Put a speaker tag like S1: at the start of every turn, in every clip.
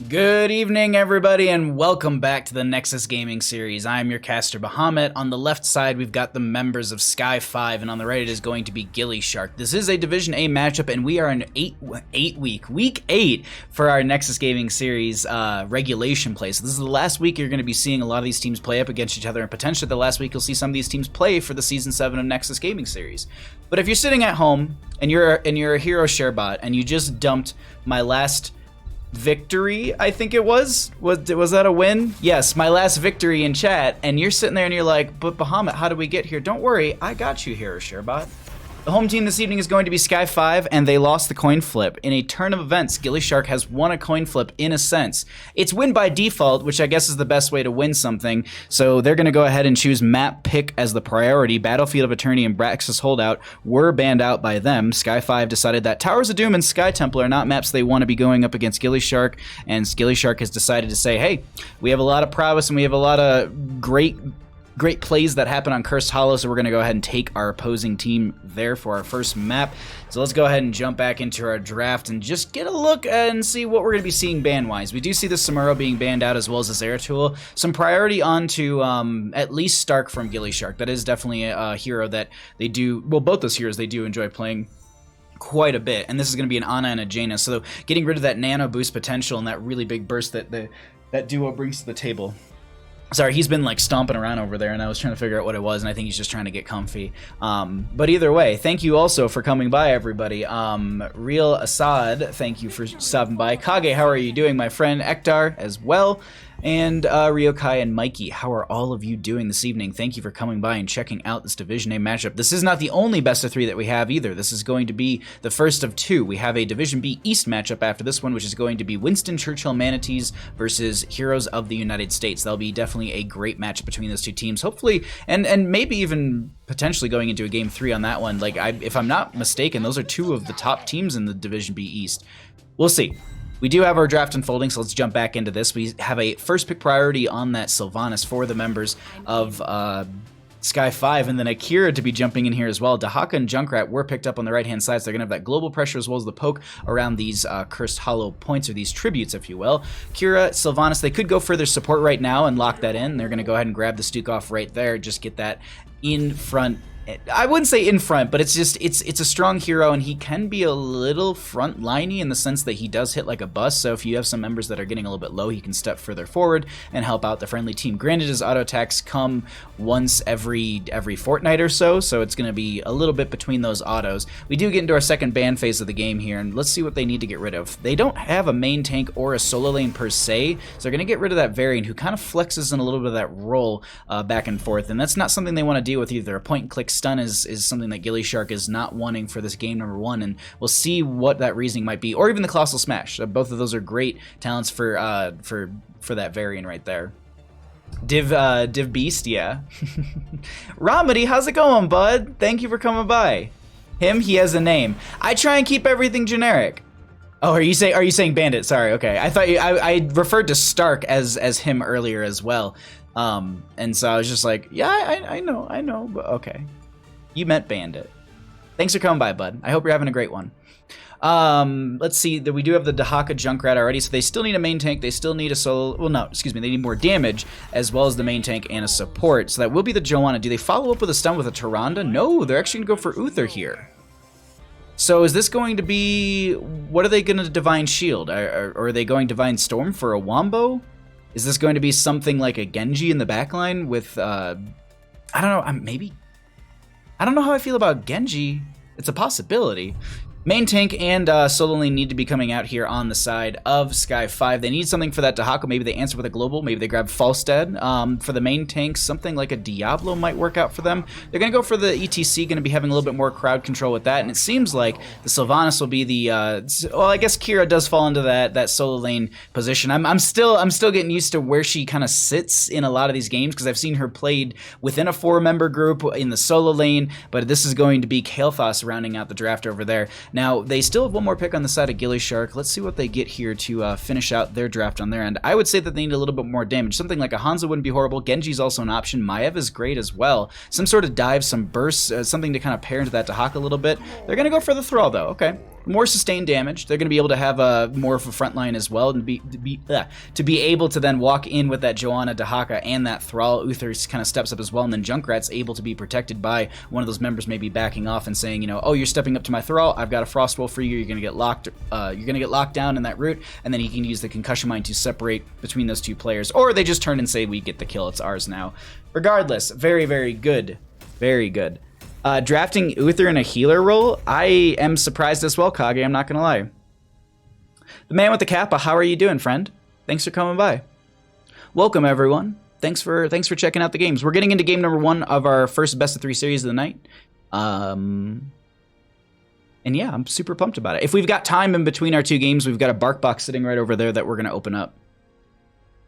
S1: Good evening, everybody, and welcome back to the Nexus Gaming Series. I am your caster, Bahamut. On the left side, we've got the members of Sky5, and on the right, it is going to be gillyShark. This is a Division A matchup, and we are in week 8 for our Nexus Gaming Series regulation play. So this is the last week you're going to be seeing a lot of these teams play up against each other, and potentially the last week you'll see some of these teams play for the Season 7 of Nexus Gaming Series. But if you're sitting at home, and you're a hero share bot, and you just dumped my last victory, I think it was that a win? Yes, my last victory in chat, and you're sitting there and you're like, but Bahamut, how did we get here? Don't worry, I got you here, Sharebot. The home team this evening is going to be Sky5, and they lost the coin flip. In a turn of events, gillyShark has won a coin flip in a sense. It's win by default, which I guess is the best way to win something, so they're going to go ahead and choose map pick as the priority. Battlefield of Eternity and Braxis Holdout were banned out by them. Sky5 decided that Towers of Doom and Sky Temple are not maps they want to be going up against gillyShark, and gillyShark has decided to say, hey, we have a lot of prowess and we have a lot of great plays that happen on Cursed Hollow, so we're going to go ahead and take our opposing team there for our first map. So let's go ahead and jump back into our draft and just get a look and see what we're going to be seeing ban-wise. We do see the Samuro being banned out as well as the Zeratul. Some priority on to at least Stark from gillyShark. That is definitely a hero that they do, well, both those heroes they do enjoy playing quite a bit, and this is going to be an Ana and a Jaina, so getting rid of that nano boost potential and that really big burst that that duo brings to the table. Sorry, he's been like stomping around over there, and I was trying to figure out what it was, and I think he's just trying to get comfy. But either way, thank you also for coming by, everybody. Real Assad, thank you for stopping by. Kage, how are you doing, my friend? Ektar as well. And Ryokai and Mikey, how are all of you doing this evening? Thank you for coming by and checking out this Division A matchup. This is not the only best of 3 that we have either. This is going to be the first of 2. We have a Division B East matchup after this one, which is going to be Winston Churchill Manatees versus Heroes of the United States. That'll be definitely a great matchup between those two teams. Hopefully, and maybe even potentially going into a Game 3 on that one. Like, if I'm not mistaken, those are 2 of the top teams in the Division B East. We'll see. We do have our draft unfolding, so let's jump back into this. We have a first pick priority on that Sylvanas for the members of Sky5, and then Akira to be jumping in here as well. Dahaka and Junkrat were picked up on the right-hand side, so they're going to have that global pressure as well as the poke around these Cursed Hollow points, or these tributes, if you will. Kira, Sylvanas, they could go for their support right now and lock that in. They're going to go ahead and grab the Stukov right there, just get that in front. I wouldn't say in front, but it's a strong hero, and he can be a little front-liney in the sense that he does hit like a bus, so if you have some members that are getting a little bit low, he can step further forward and help out the friendly team. Granted, his auto attacks come once every fortnight or so, so it's going to be a little bit between those autos. We do get into our second ban phase of the game here, and let's see what they need to get rid of. They don't have a main tank or a solo lane per se, so they're going to get rid of that variant who kind of flexes in a little bit of that roll back and forth, and that's not something they want to deal with either. A point-and-click stun is something that gillyShark is not wanting for this game number 1, and we'll see what that reasoning might be, or even the Colossal Smash. Both of those are great talents for that variant right there. Div Beast, yeah. Ramadi, how's it going, bud? Thank you for coming by. Him, he has a name. I try and keep everything generic. Oh, are you saying Bandit? Sorry, okay. I thought I referred to Stark as him earlier as well. And so I was just like, yeah, I know, but okay. You meant Bandit. Thanks for coming by, bud. I hope you're having a great one. Let's see, we do have the Dahaka Junkrat already, so they still need a main tank, they still need a solo, well no, excuse me, they need more damage, as well as the main tank and a support, so that will be the Joanna. Do they follow up with a stun with a Tyrande? No, they're actually going to go for Uther here. So is this going to be, what are they going to Divine Shield? Or are they going Divine Storm for a Wombo? Is this going to be something like a Genji in the backline with, I don't know, maybe? I don't know how I feel about Genji. It's a possibility. Main tank and solo lane need to be coming out here on the side of Sky5. They need something for that Dahaka. Maybe they answer with a global. Maybe they grab Falstead. For the main tank, something like a Diablo might work out for them. They're going to go for the ETC, going to be having a little bit more crowd control with that. And it seems like the Sylvanas will be the... well, I guess Kira does fall into that solo lane position. I'm still getting used to where she kind of sits in a lot of these games, because I've seen her played within a 4-member group in the solo lane, but this is going to be Kael'thas rounding out the draft over there. Now, they still have one more pick on the side of gillyShark. Let's see what they get here to finish out their draft on their end. I would say that they need a little bit more damage. Something like a Hanzo wouldn't be horrible. Genji's also an option. Maiev is great as well. Some sort of dive, some bursts, something to kind of pair into that Dahaka a little bit. They're going to go for the Thrall, though. Okay. more sustained damage. They're going to be able to have more of a front line as well, and to be able to then walk in with that Joanna, Dahaka, and that Thrall. Uther kind of steps up as well, and then Junkrat's able to be protected by one of those members maybe backing off and saying, you know, oh, you're stepping up to my Thrall, I've got a Frostwolf for you, you're going to get locked down in that route, and then he can use the Concussion Mine to separate between those two players, or they just turn and say, we get the kill, it's ours now. Regardless, very, very good. Very good. Drafting Uther in a healer role, I am surprised as well, Kage, I'm not gonna lie. The man with the kappa, how are you doing, friend? Thanks for coming by. Welcome, everyone. Thanks for checking out the games. We're getting into game number 1 of our first best of 3 series of the night. And yeah, I'm super pumped about it. If we've got time in between our 2 games, we've got a bark box sitting right over there that we're gonna open up.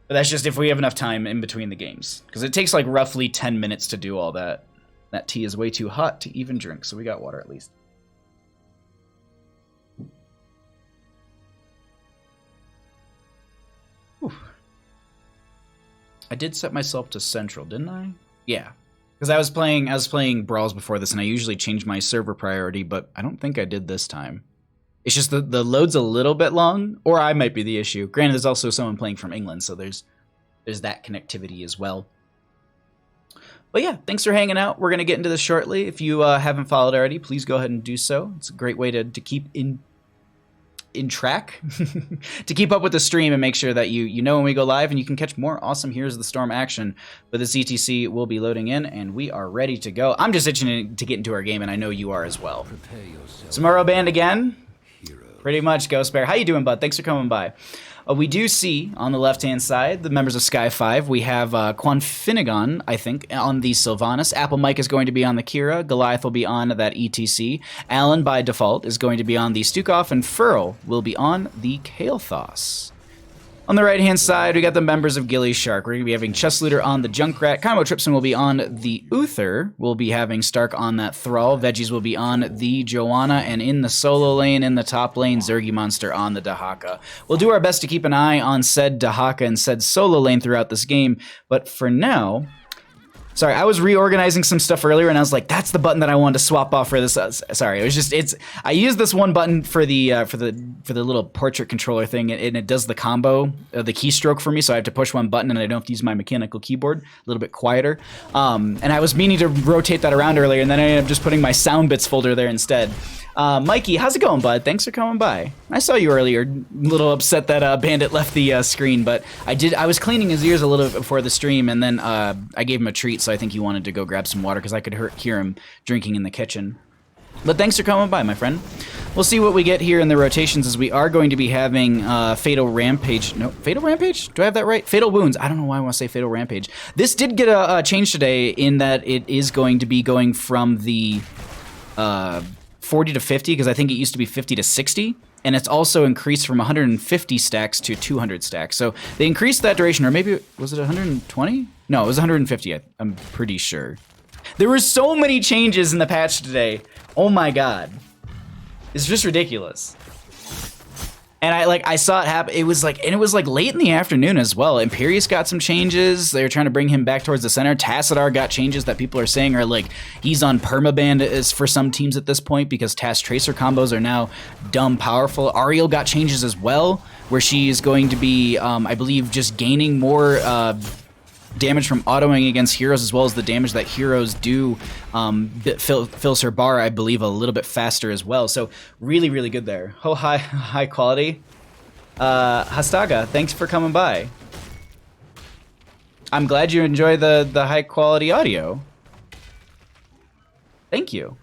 S1: But that's just if we have enough time in between the games, because it takes like roughly 10 minutes to do all that. That tea is way too hot to even drink, so we got water at least. Whew. I did set myself to central, didn't I? Yeah, because I was playing Brawls before this, and I usually change my server priority, but I don't think I did this time. It's just the load's a little bit long, or I might be the issue. Granted, there's also someone playing from England, so there's that connectivity as well. But yeah, thanks for hanging out. We're going to get into this shortly. If you haven't followed already, please go ahead and do so. It's a great way to keep in track, to keep up with the stream and make sure that you know when we go live and you can catch more awesome Heroes of the Storm action. But the ETC will be loading in and we are ready to go. I'm just itching to get into our game and I know you are as well. Samuro Band again? Pretty much, Ghost Bear. How you doing, bud? Thanks for coming by. We do see on the left-hand side the members of Sky5. We have Quan Finnegan, I think, on the Sylvanas. Apple Mike is going to be on the Kira. Goliath will be on that ETC. Alan, by default, is going to be on the Stukov, and Furl will be on the Kael'thas. On the right-hand side, we got the members of gillyShark. We're going to be having Chesslooter on the Junkrat. Combo Tripson will be on the Uther. We'll be having Stark on that Thrall. Veggies will be on the Joanna. And in the solo lane, in the top lane, Zergy Monster on the Dahaka. We'll do our best to keep an eye on said Dahaka and said solo lane throughout this game. But for now... Sorry, I was reorganizing some stuff earlier, and I was like, "That's the button that I wanted to swap off for this." Sorry, it was just I used this one button for the little portrait controller thing, and it does the combo, the keystroke for me. So I have to push one button, and I don't have to use my mechanical keyboard. A little bit quieter. And I was meaning to rotate that around earlier, and then I ended up just putting my sound bits folder there instead. Mikey, how's it going, bud? Thanks for coming by. I saw you earlier, a little upset that Bandit left the screen, but I was cleaning his ears a little bit before the stream, and then I gave him a treat, so I think he wanted to go grab some water because I could hear him drinking in the kitchen. But thanks for coming by, my friend. We'll see what we get here in the rotations, as we are going to be having Fatal Rampage. No, Fatal Rampage? Do I have that right? Fatal Wounds. I don't know why I want to say Fatal Rampage. This did get a change today in that it is going to be going from the 40 to 50, because I think it used to be 50 to 60, and it's also increased from 150 stacks to 200 stacks. So they increased that duration, or maybe, was it 120? No, it was 150, I'm pretty sure. There were so many changes in the patch today. Oh my god. It's just ridiculous. And I saw it happen. It was like late in the afternoon as well. Imperius got some changes. They were trying to bring him back towards the center. Tassadar got changes that people are saying are like he's on permaban is for some teams at this point, because Task Tracer combos are now dumb powerful. Ariel got changes as well, where she is going to be, I believe, just gaining more damage from autoing against heroes, as well as the damage that heroes do fills her bar, I believe, a little bit faster as well. So really, really good there. Oh, high quality. Hastaga, thanks for coming by. I'm glad you enjoy the high quality audio. Thank you.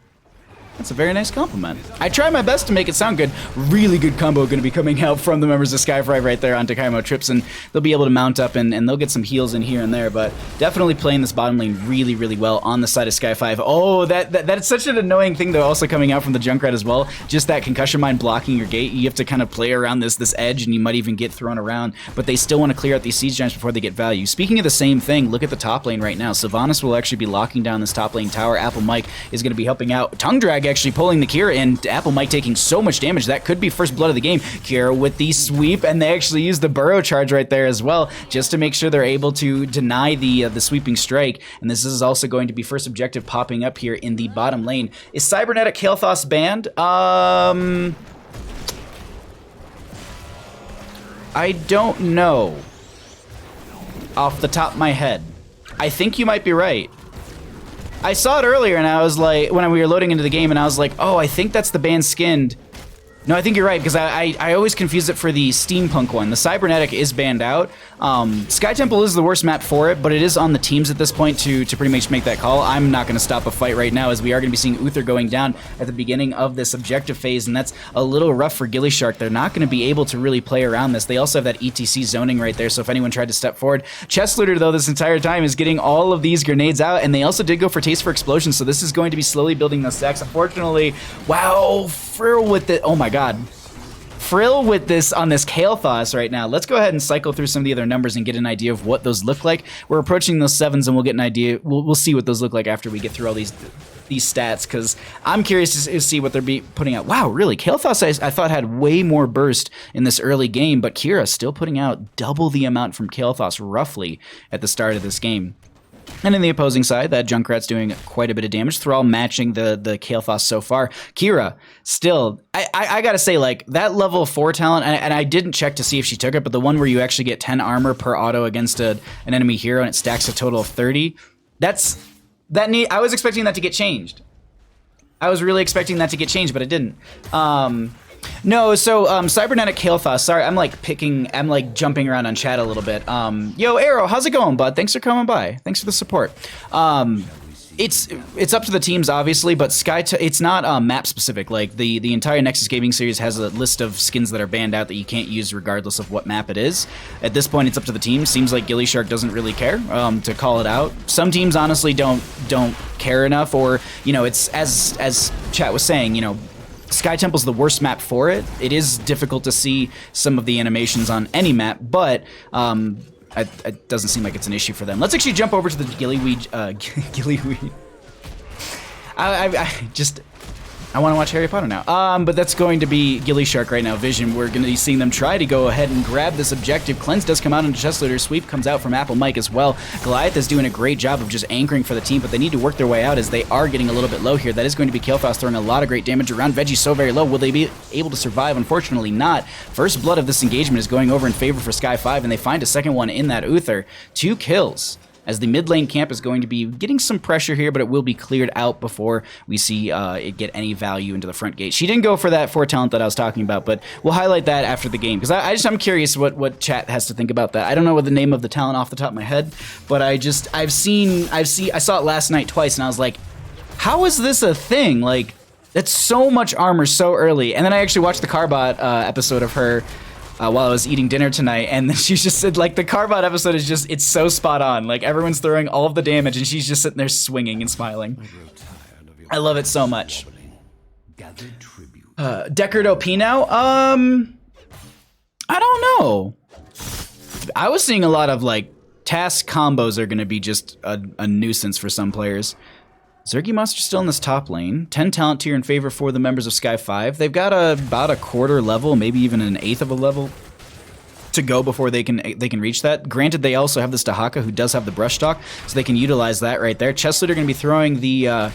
S1: That's a very nice compliment. I try my best to make it sound good. Really good combo going to be coming out from the members of Sky5 right there onto Kaimo Trips, and they'll be able to mount up and they'll get some heals in here and there, but definitely playing this bottom lane really, really well on the side of Sky5. Oh, that's such an annoying thing though, also coming out from the Junkrat as well. Just that concussion mine blocking your gate. You have to kind of play around this edge, and you might even get thrown around, but they still want to clear out these siege giants before they get value. Speaking of the same thing, look at the top lane right now. Sylvanas will actually be locking down this top lane tower. Apple Mike is going to be helping out. Tongue Drag actually pulling the Kira, and Apple Mike taking so much damage. That could be first blood of the game. Kira with the sweep, and they actually use the burrow charge right there as well, just to make sure they're able to deny the sweeping strike. And this is also going to be first objective popping up here in the bottom lane. Is Cybernetic Kael'thas banned? I don't know off the top of my head. I think you might be right. I saw it earlier and I was like, when we were loading into the game, and I was like, oh, I think that's the band skinned. No, I think you're right, because I always confuse it for the steampunk one. The cybernetic is banned out. Sky Temple is the worst map for it, but it is on the teams at this point to pretty much make that call. I'm not going to stop a fight right now, as we are going to be seeing Uther going down at the beginning of this objective phase, and that's a little rough for gillyShark. They're not going to be able to really play around this. They also have that ETC zoning right there, so if anyone tried to step forward. Chest Looter, though, this entire time is getting all of these grenades out, and they also did go for Taste for Explosion, so this is going to be slowly building those stacks. Unfortunately, wow, Frill with it. Oh my god. Frill with this on this Kael'thas right now. Let's go ahead and cycle through some of the other numbers and get an idea of what those look like. We're approaching those 7s, and we'll get an idea. We'll see what those look like after we get through all these stats, because I'm curious to see what they're putting out. Wow, really? Kael'thas I thought had way more burst in this early game, but Kira still putting out double the amount from Kael'thas roughly at the start of this game. And in the opposing side, that Junkrat's doing quite a bit of damage. Thrall matching the Kael'thas so far. Kira, still, I gotta say, like, that level 4 talent, and I didn't check to see if she took it, but the one where you actually get 10 armor per auto against an enemy hero and it stacks a total of 30, I was expecting that to get changed. I was really expecting that to get changed, but it didn't. No, so Cybernetic Kael'thas, sorry, I'm like jumping around on chat a little bit. Yo, Arrow, how's it going, bud? Thanks for coming by. Thanks for the support. It's up to the teams, obviously, but it's not map specific. Like the entire Nexus Gaming series has a list of skins that are banned out that you can't use regardless of what map it is. At this point, it's up to the team. Seems like gillyShark doesn't really care to call it out. Some teams honestly don't care enough, or it's as chat was saying, Sky Temple's the worst map for it. It is difficult to see some of the animations on any map, but it doesn't seem like it's an issue for them. Let's actually jump over to the Gillyweed. Gillyweed. I want to watch Harry Potter now. But that's going to be gillyShark right now. Vision, we're going to be seeing them try to go ahead and grab this objective. Cleanse does come out into Chest Looter. Sweep comes out from Apple Mike as well. Goliath is doing a great job of just anchoring for the team, but they need to work their way out as they are getting a little bit low here. That is going to be Kael'thas throwing a lot of great damage around. Veggie so very low. Will they be able to survive? Unfortunately not. First blood of this engagement is going over in favor for Sky5, and they find a second one in that Uther. 2 kills. As the mid lane camp is going to be getting some pressure here, but it will be cleared out before we see it get any value into the front gate. She didn't go for that 4 talent that I was talking about, but we'll highlight that after the game, because I'm curious what chat has to think about that. I don't know what the name of the talent off the top of my head, but I saw it last night twice, and I was like, how is this a thing? Like, that's so much armor so early. And then I actually watched the Carbot episode of her while I was eating dinner tonight, and then she just said, like, the Carbot episode is just, it's so spot on. Like, everyone's throwing all of the damage, and she's just sitting there swinging and smiling. I love it so much. Deckard OP now? I don't know. I was seeing a lot of, like, task combos are going to be just a nuisance for some players. Zergy Monster still in this top lane. 10 talent tier in favor for the members of Sky5. They've got about a quarter level, maybe even an eighth of a level to go before they can reach that. Granted, they also have this Dahaka who does have the brush stock, so they can utilize that right there. Chest Looter going to be throwing the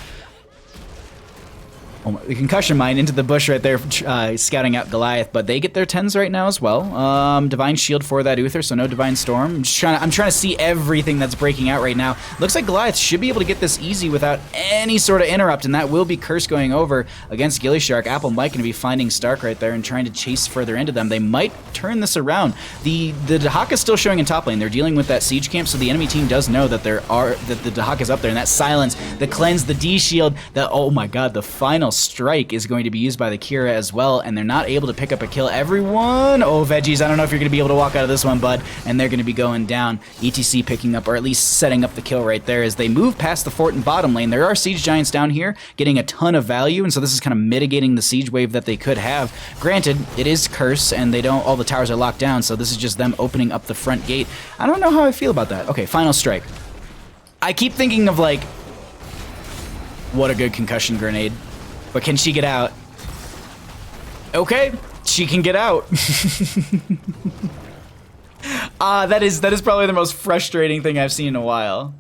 S1: concussion mine into the bush right there, scouting out Goliath, but they get their 10s right now as well. Divine Shield for that Uther, so no Divine Storm. I'm trying to see everything that's breaking out right now. Looks like Goliath should be able to get this easy without any sort of interrupt, and that will be Curse going over against gillyShark. Apple Mike going to be finding Stark right there and trying to chase further into them. They might turn this around. The Dahaka is still showing in top lane. They're dealing with that siege camp, so the enemy team does know that the Dahaka is up there, and that silence, the cleanse, the D shield, oh my god, the final strike is going to be used by the Kira as well, and they're not able to pick up a kill. Everyone, oh veggies, I don't know if you're going to be able to walk out of this one, bud, and they're going to be going down. ETC picking up, or at least setting up the kill right there as they move past the fort in bottom lane. There are siege giants down here getting a ton of value, and so this is kind of mitigating the siege wave that they could have. Granted, it is Curse, and all the towers are locked down, so this is just them opening up the front gate. I don't know how I feel about that. Okay, final strike. I keep thinking of, like, what a good concussion grenade. But can she get out? Okay, she can get out. That is probably the most frustrating thing I've seen in a while.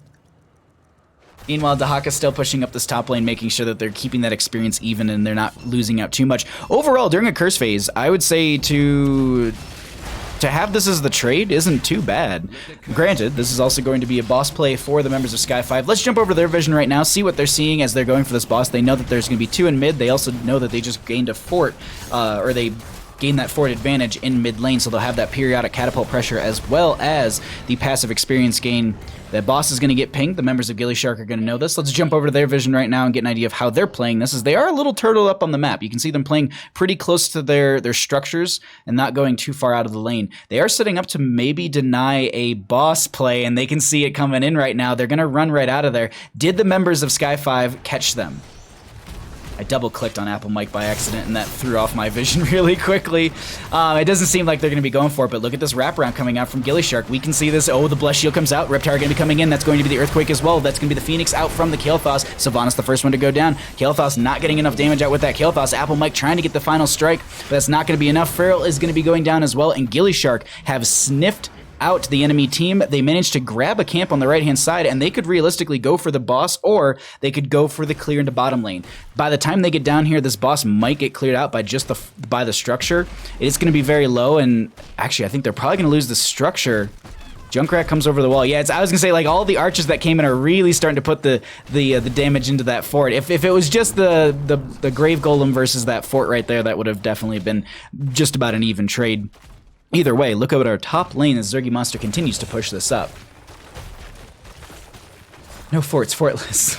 S1: Meanwhile, Dahaka's still pushing up this top lane, making sure that they're keeping that experience even and they're not losing out too much. Overall, during a curse phase, I would say to to have this as the trade isn't too bad. Granted, this is also going to be a boss play for the members of Sky5. Let's jump over to their vision right now, see what they're seeing as they're going for this boss. They know that there's going to be 2 in mid. They also know that they just gained a fort, or they gain that fort advantage in mid lane, so they'll have that periodic catapult pressure as well as the passive experience gain. That boss is going to get pinged. The members of gillyShark are going to know this. Let's jump over to their vision right now and get an idea of how they're playing this, as they are a little turtled up on the map. You can see them playing pretty close to their structures and not going too far out of the lane. They are setting up to maybe deny a boss play, and they can see it coming in right now. They're going to run right out of there. Did the members of Sky5 catch them? I double-clicked on Apple Mic by accident, and that threw off my vision really quickly. It doesn't seem like they're going to be going for it, but look at this wraparound coming out from gillyShark. We can see this. Oh, the Blessed Shield comes out. Reptile going to be coming in. That's going to be the Earthquake as well. That's going to be the Phoenix out from the Kael'thas. Sylvanas the first one to go down. Kael'thas not getting enough damage out with that Kael'thas. Apple Mic trying to get the final strike, but that's not going to be enough. Feral is going to be going down as well, and gillyShark have sniffed out the enemy team. They managed to grab a camp on the right-hand side, and they could realistically go for the boss, or they could go for the clear into bottom lane. By the time they get down here, this boss might get cleared out by just by the structure. It's going to be very low, and actually, I think they're probably going to lose the structure. Junkrat comes over the wall. Yeah, I was gonna say, like, all the archers that came in are really starting to put the damage into that fort. If it was just the Grave Golem versus that fort right there, that would have definitely been just about an even trade. Either way, look at our top lane as Zergy Monster continues to push this up. No forts, fortless.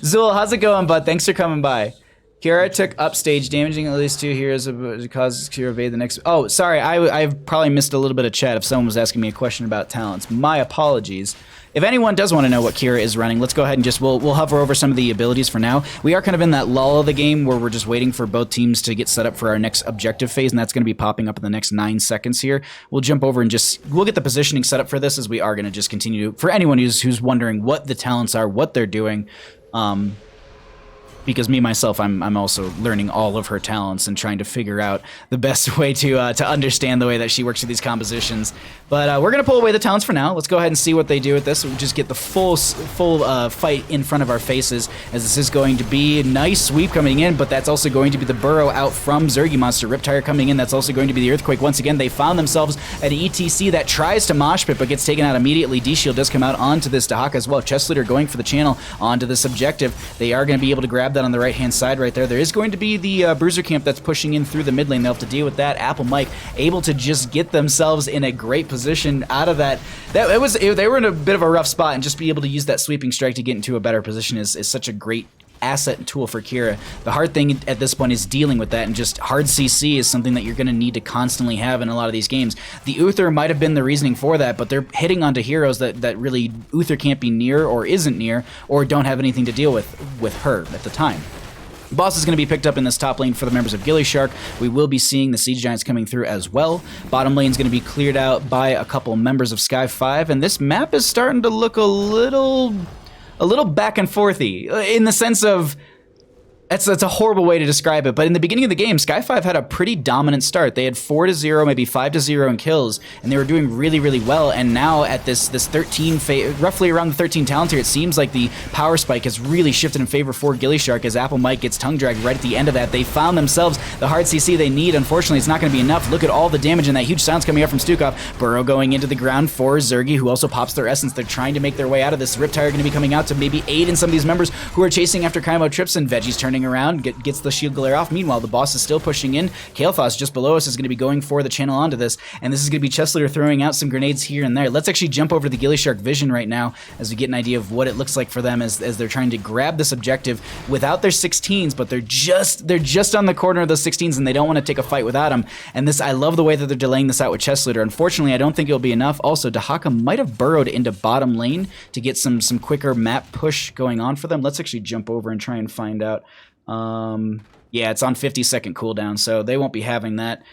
S1: Zul, how's it going, bud? Thanks for coming by. Kira took upstage, damaging at least 2 heroes to cause Kira evade the next... Oh, sorry, I've probably missed a little bit of chat if someone was asking me a question about talents. My apologies. If anyone does want to know what Kira is running, let's go ahead and we'll hover over some of the abilities for now. We are kind of in that lull of the game where we're just waiting for both teams to get set up for our next objective phase, and that's going to be popping up in the next 9 seconds here. We'll jump over and we'll get the positioning set up for this, as we are going to just continue. For anyone who's wondering what the talents are, what they're doing, because me, myself, I'm also learning all of her talents and trying to figure out the best way to understand the way that she works with these compositions. But we're going to pull away the talents for now. Let's go ahead and see what they do with this. We'll just get the full fight in front of our faces, as this is going to be a nice sweep coming in, but that's also going to be the burrow out from Zergy Monster. Riptire coming in, that's also going to be the Earthquake. Once again, they found themselves at an ETC that tries to mosh pit, but gets taken out immediately. D-Shield does come out onto this Dahaka as well. Chest Leader going for the channel onto this objective. They are going to be able to grab that on the right-hand side right there. There is going to be the Bruiser camp that's pushing in through the mid lane. They'll have to deal with that. Apple Mic able to just get themselves in a great position out of that. They were in a bit of a rough spot, and just be able to use that sweeping strike to get into a better position is such a great asset and tool for Kira. The hard thing at this point is dealing with that, and just hard CC is something that you're going to need to constantly have in a lot of these games. The Uther might have been the reasoning for that, but they're hitting onto heroes that really Uther can't be near, or isn't near, or don't have anything to deal with her at the time. Boss is going to be picked up in this top lane for the members of gillyShark. We will be seeing the Siege Giants coming through as well. Bottom lane is going to be cleared out by a couple members of Sky5, and this map is starting to look a little back and forthy, in the sense of... That's a horrible way to describe it, but in the beginning of the game, Sky5 had a pretty dominant start. They had 4-0, maybe 5-0 in kills, and they were doing really, really well. And now at this 13 roughly around the 13 talent tier, it seems like the power spike has really shifted in favor for gillyShark, as Apple Mic gets tongue dragged right at the end of that. They found themselves the hard CC they need. Unfortunately, it's not going to be enough. Look at all the damage and that huge silence coming up from Stukov. Burrow going into the ground for Zergy, who also pops their essence. They're trying to make their way out of this. Riptire going to be coming out to maybe aid in some of these members who are chasing after Kaimo Trips, and Veggie's turning around, gets the shield glare off. Meanwhile, the boss is still pushing in. Kael'thas just below us is going to be going for the channel onto this, and this is going to be Chest Leader throwing out some grenades here and there. Let's actually jump over to the gillyShark vision right now, as we get an idea of what it looks like for them as they're trying to grab this objective without their 16s, but they're just on the corner of those 16s, and they don't want to take a fight without them. And this, I love the way that they're delaying this out with Chest Leader. Unfortunately, I don't think it'll be enough. Also, Dahaka might have burrowed into bottom lane to get some quicker map push going on for them. Let's actually jump over and try and find out. Yeah, it's on 50-second cooldown, so they won't be having that.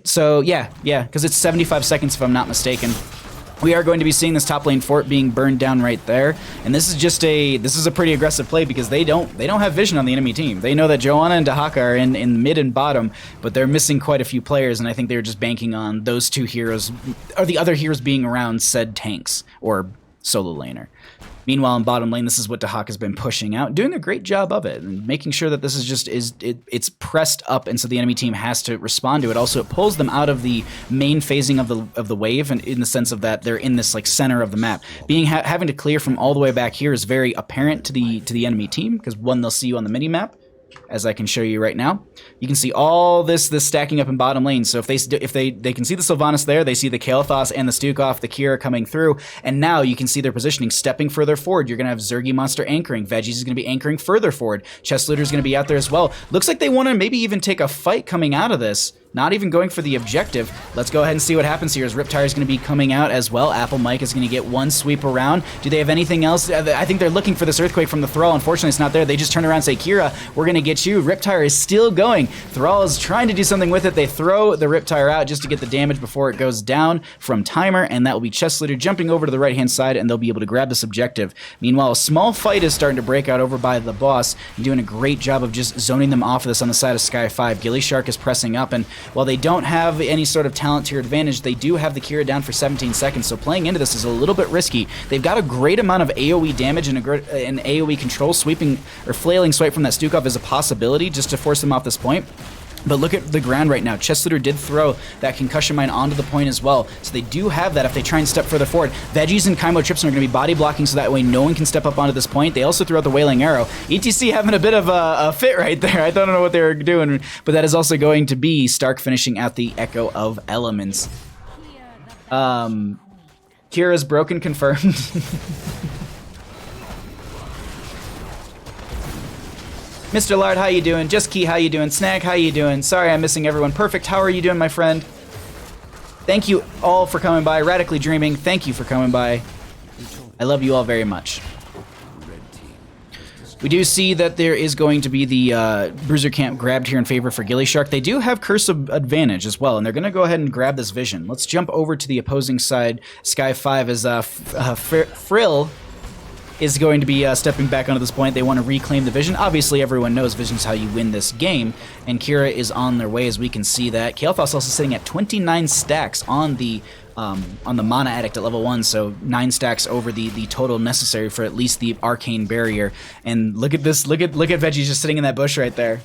S1: So yeah, because it's 75 seconds if I'm not mistaken. We are going to be seeing this top lane fort being burned down right there, and this is a pretty aggressive play, because they don't have vision on the enemy team. They know that Joanna and Dahaka are in mid and bottom, but they're missing quite a few players, and I think they're just banking on those two heroes, or the other heroes being around said tanks, or solo laner. Meanwhile, in bottom lane, this is what Dahak has been pushing out, doing a great job of it, and making sure that this is just it's pressed up, and so the enemy team has to respond to it. Also, it pulls them out of the main phasing of the wave, and in the sense of that they're in this like center of the map. Having to clear from all the way back here is very apparent to the enemy team, because one, they'll see you on the mini map, as I can show you right now. You can see all this stacking up in bottom lane. So if they can see the Sylvanas there, they see the Kael'thas and the Stukov, the Kira coming through, and now you can see their positioning stepping further forward. You're going to have Zergy Monster anchoring. Veggies is going to be anchoring further forward. Chest Looter is going to be out there as well. Looks like they want to maybe even take a fight coming out of this. Not even going for the objective. Let's go ahead and see what happens here as Riptire is going to be coming out as well. Apple Mike is going to get one sweep around. Do they have anything else? I think they're looking for this Earthquake from the Thrall. Unfortunately, it's not there. They just turn around and say, Kira, we're going to get you. Riptire is still going. Thrall is trying to do something with it. They throw the Riptire out just to get the damage before it goes down from Timer, and that will be Chest Looter jumping over to the right-hand side, and they'll be able to grab this objective. Meanwhile, a small fight is starting to break out over by the boss, doing a great job of just zoning them off of this on the side of Sky5. gillyShark is pressing up, and while they don't have any sort of talent tier advantage, they do have the Kira down for 17 seconds, so playing into this is a little bit risky. They've got a great amount of AoE damage and an AoE control. Sweeping or flailing swipe from that Stukov is a possibility just to force them off this point. But look at the ground right now. Chest Looter did throw that concussion mine onto the point as well, so they do have that if they try and step further forward. Veggies and Kaimo Tripson are going to be body blocking, so that way no one can step up onto this point. They also threw out the Wailing Arrow. ETC having a bit of a fit right there. I don't know what they were doing, but that is also going to be Stark finishing at the Echo of Elements. Kira's broken confirmed. Mr. Lard, how you doing? Just Key, how you doing? Snag, how you doing? Sorry I'm missing everyone. Perfect, how are you doing, my friend? Thank you all for coming by. Radically Dreaming, thank you for coming by. I love you all very much. We do see that there is going to be the Bruiser Camp grabbed here in favor for gillyShark. They do have Curse of Advantage as well, and they're going to go ahead and grab this Vision. Let's jump over to the opposing side. Sky5 as Frill is going to be stepping back onto this point. They want to reclaim the Vision. Obviously, everyone knows Vision's how you win this game, and Kira is on their way, as we can see that. Kael'thas also sitting at 29 stacks on the Mana Addict at level 1, so 9 stacks over the total necessary for at least the Arcane Barrier. And look at this, look at Veggie just sitting in that bush right there.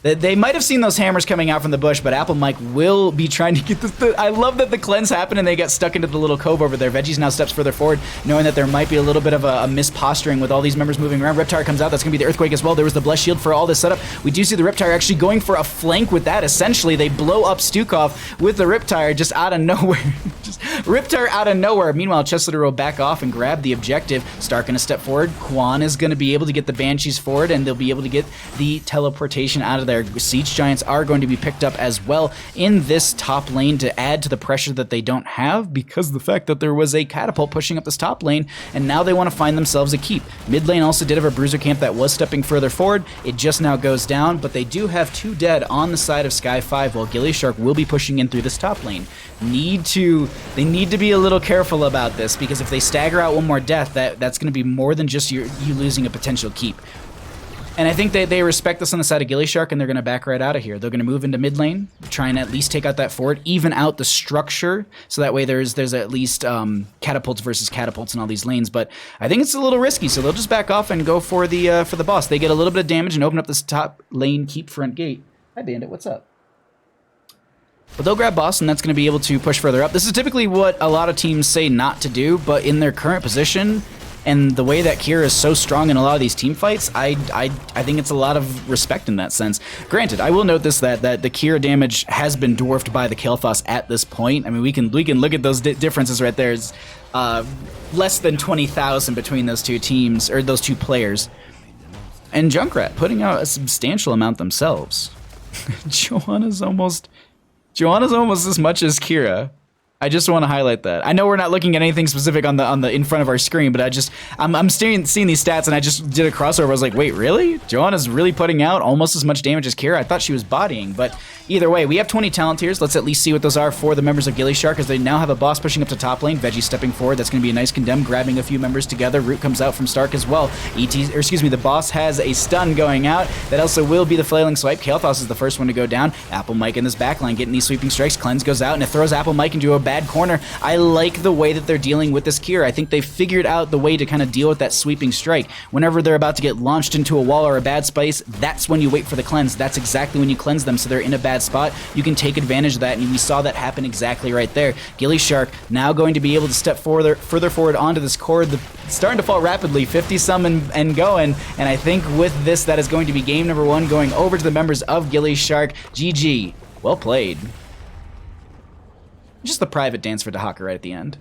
S1: They might have seen those hammers coming out from the bush, but Apple Mike will be trying to get this. I love that the cleanse happened and they got stuck into the little cove over there. Veggies now steps further forward, knowing that there might be a little bit of a misposturing with all these members moving around. Riptire comes out. That's going to be the Earthquake as well. There was the Blessed Shield for all this setup. We do see the Riptire actually going for a flank with that. Essentially, they blow up Stukov with the Riptire just out of nowhere. Just Riptire out of nowhere. Meanwhile, Chest Looter will back off and grab the objective. Stark going to step forward. Quan is going to be able to get the Banshees forward, and they'll be able to get the teleportation out of there. Siege Giants are going to be picked up as well in this top lane to add to the pressure that they don't have, because of the fact that there was a catapult pushing up this top lane, and now they want to find themselves a keep. Mid lane also did have a Bruiser Camp that was stepping further forward. It just now goes down, but they do have 2 dead on the side of Sky5, while gillyShark will be pushing in through this top lane. They need to be a little careful about this, because if they stagger out one more death, that's going to be more than just you losing a potential keep. And I think they respect this on the side of gillyShark, and they're going to back right out of here. They're going to move into mid lane, try and at least take out that fort, even out the structure, so that way there's at least catapults versus catapults in all these lanes. But I think it's a little risky, so they'll just back off and go for the boss. They get a little bit of damage and open up this top lane keep front gate. Hi Bandit, what's up? But they'll grab boss, and that's going to be able to push further up. This is typically what a lot of teams say not to do, but in their current position, and the way that Kira is so strong in a lot of these team fights, I think it's a lot of respect in that sense. Granted, I will note this, that the Kira damage has been dwarfed by the Kael'thas at this point. I mean, we can look at those differences right there. It's less than 20,000 between those two teams, or those two players. And Junkrat putting out a substantial amount themselves. Joanna's almost as much as Kira. I just want to highlight that. I know we're not looking at anything specific on the in front of our screen, but I'm seeing these stats, and I just did a crossover. I was like, wait, really? Joanna's really putting out almost as much damage as Kira? I thought she was bodying, but either way, we have 20 talent tiers. Let's at least see what those are for the members of gillyShark, as they now have a boss pushing up to top lane. Veggie stepping forward. That's going to be a nice condemn, grabbing a few members together. Root comes out from Stark as well. The boss has a stun going out. That also will be the flailing swipe. Kael'thas is the first one to go down. Apple Mike in this backline getting these sweeping strikes. Cleanse goes out, and it throws Apple Mike into a bad corner. I like the way that they're dealing with this Kira. I think they figured out the way to kind of deal with that sweeping strike. Whenever they're about to get launched into a wall or a bad space, that's when you wait for the cleanse. That's exactly when you cleanse them, so they're in a bad spot. You can take advantage of that, and we saw that happen exactly right there. gillyShark now going to be able to step further forward onto this core. It's starting to fall rapidly, 50-some and going, and I think with this, that is going to be game number 1 going over to the members of gillyShark. GG. Well played. Just the private dance for Dahaka right at the end.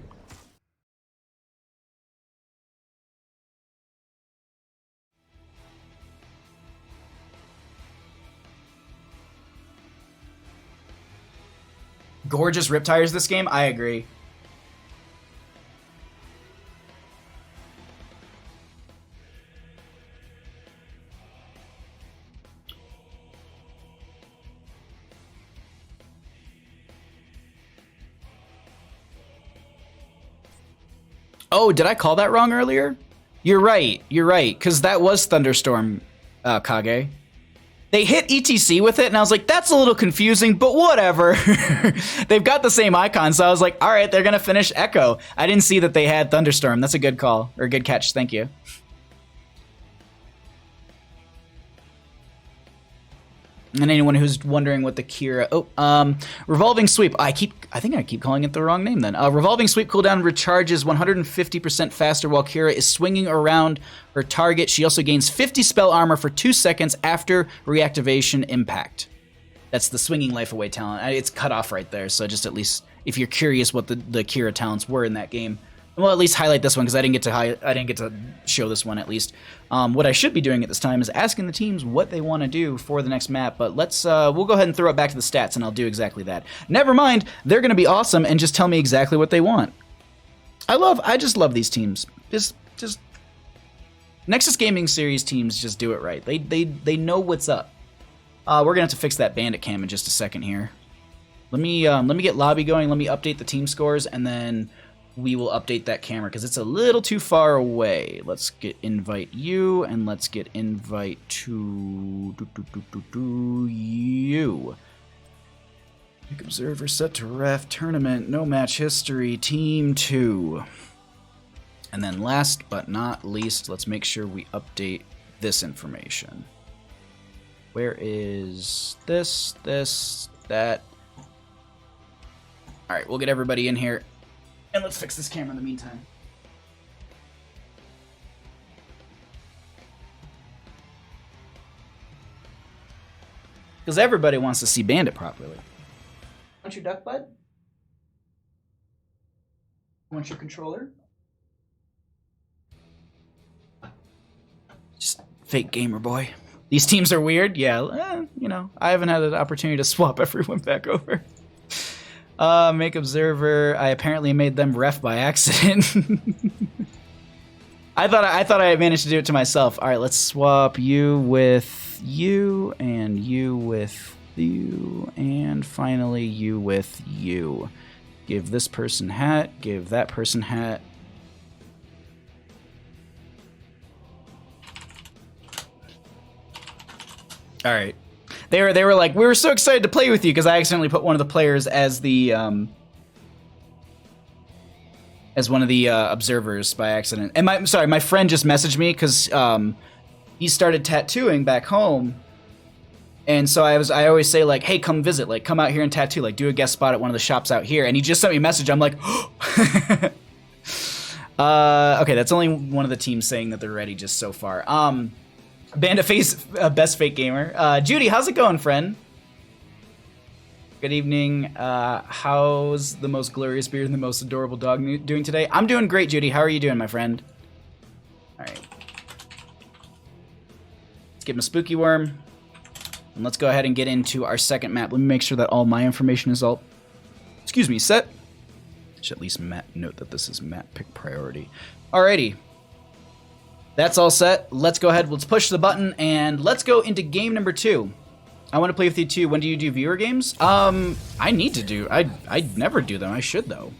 S1: Gorgeous rip tires this game? I agree. Oh, did I call that wrong earlier? You're right, because that was Thunderstorm, Kage. They hit ETC with it, and I was like, that's a little confusing, but whatever. They've got the same icon, so I was like, all right, they're gonna finish Echo. I didn't see that they had Thunderstorm. That's a good call, or a good catch, thank you. And anyone who's wondering what the Kira... Revolving Sweep. I think I keep calling it the wrong name then. Revolving Sweep cooldown recharges 150% faster while Kira is swinging around her target. She also gains 50 spell armor for 2 seconds after reactivation impact. That's the swinging life away talent. It's cut off right there, so just at least if you're curious what the Kira talents were in that game. Well, at least highlight this one because I didn't get to show this one at least. What I should be doing at this time is asking the teams what they want to do for the next map. But we'll go ahead and throw it back to the stats, and I'll do exactly that. Never mind, they're going to be awesome and just tell me exactly what they want. I just love these teams. Just Nexus Gaming Series teams just do it right. They know what's up. We're gonna have to fix that bandit cam in just a second here. Let me get lobby going. Let me update the team scores, and then we will update that camera because it's a little too far away. Let's get invite you, and let's get invite to you. Pick observer set to ref, tournament, no match history, team 2. And then last but not least, let's make sure we update this information. Where is this, that? All right, we'll get everybody in here. And let's fix this camera in the meantime. Because everybody wants to see Bandit properly. Want your duck, bud? Want your controller? Just fake gamer boy. These teams are weird? Yeah, you know, I haven't had an opportunity to swap everyone back over. Make observer. I apparently made them ref by accident. I thought I managed to do it to myself. All right, let's swap you with you, and you with you, and finally you with you. Give this person hat. Give that person hat. All right. They were like, we were so excited to play with you because I accidentally put one of the players as the one of the observers by accident. And my friend just messaged me because he started tattooing back home, and so I always say like, hey, come visit, like come out here and tattoo, like do a guest spot at one of the shops out here. And he just sent me a message. I'm like, okay, that's only one of the teams saying that they're ready just so far. Bandit face, best fake gamer. Judy, how's it going, friend? Good evening. How's the most glorious beard and the most adorable dog doing today? I'm doing great, Judy. How are you doing, my friend? All right. Let's give him a spooky worm. And let's go ahead and get into our second map. Let me make sure that all my information is all, excuse me, set. I should at least note that this is map pick priority. Alrighty. That's all set. Let's go ahead. Let's push the button and let's go into game number 2. I want to play with you too. When do you do viewer games? I need to do. I never do them. I should though.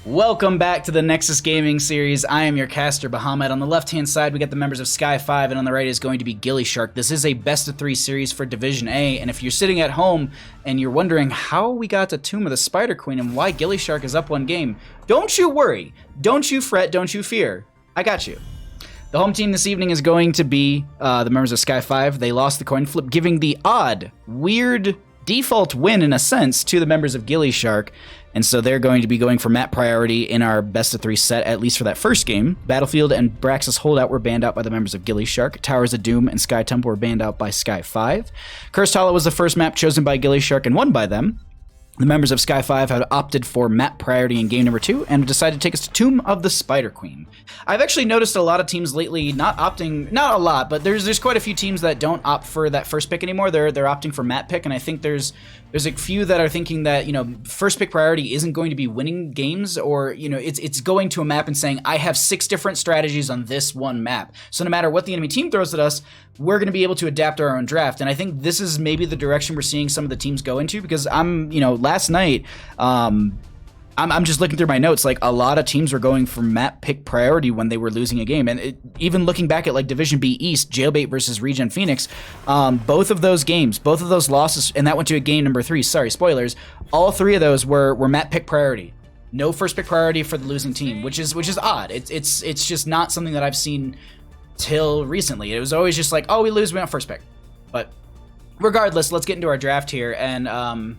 S1: Welcome back to the Nexus Gaming Series. I am your caster, Bahamut. On the left-hand side, we got the members of Sky5, and on the right is going to be gillyShark. This is a best-of-3 series for Division A, and if you're sitting at home and you're wondering how we got to Tomb of the Spider Queen and why gillyShark is up one game, don't you worry, don't you fret, don't you fear. I got you. The home team this evening is going to be the members of Sky5. They lost the coin flip, giving the odd, weird default win, in a sense, to the members of gillyShark. And so they're going to be going for map priority in our best-of-3 set, at least for that first game. Battlefield and Braxis Holdout were banned out by the members of gillyShark. Towers of Doom and Sky Temple were banned out by Sky5. Cursed Hollow was the first map chosen by gillyShark and won by them. The members of Sky5 have opted for map priority in game number 2 and decided to take us to Tomb of the Spider Queen. I've actually noticed a lot of teams lately not opting, not a lot, but there's quite a few teams that don't opt for that first pick anymore. They're opting for map pick, and I think there's a few that are thinking that, you know, first pick priority isn't going to be winning games, or, you know, it's going to a map and saying, I have 6 different strategies on this one map. So no matter what the enemy team throws at us, we're going to be able to adapt our own draft. And I think this is maybe the direction we're seeing some of the teams go into, because last night, I'm just looking through my notes, like a lot of teams were going for map pick priority when they were losing a game. And even looking back at like Division B East, Jailbait versus Regen Phoenix, both of those games, both of those losses, and that went to a game number 3, sorry, spoilers, all 3 of those were map pick priority. No first pick priority for the losing team, which is odd. It's just not something that I've seen till recently. It was always just like, oh, we lose, we want first pick. But regardless, let's get into our draft here. And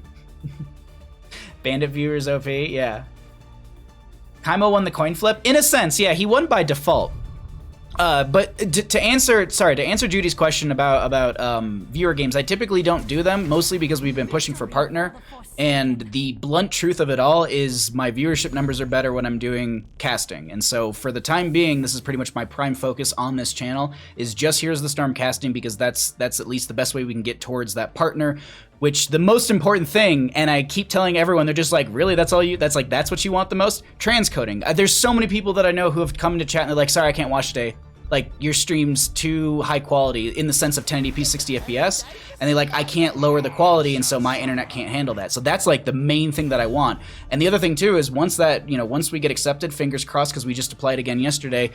S1: Bandit viewers OP, yeah. Kaimo won the coin flip? In a sense, yeah, he won by default. But to answer Judy's question about viewer games, I typically don't do them, mostly because we've been pushing for partner, and the blunt truth of it all is my viewership numbers are better when I'm doing casting. And so for the time being, this is pretty much my prime focus on this channel, is just Here's the Storm casting, because that's at least the best way we can get towards that partner. Which the most important thing, and I keep telling everyone, they're just like, really, that's what you want the most? Transcoding. There's so many people that I know who have come into chat and they're like, sorry, I can't watch today. Like, your stream's too high quality in the sense of 1080p 60 FPS, and they're like, I can't lower the quality, and so my internet can't handle that. So that's like the main thing that I want. And the other thing too is once we get accepted, fingers crossed, because we just applied again yesterday,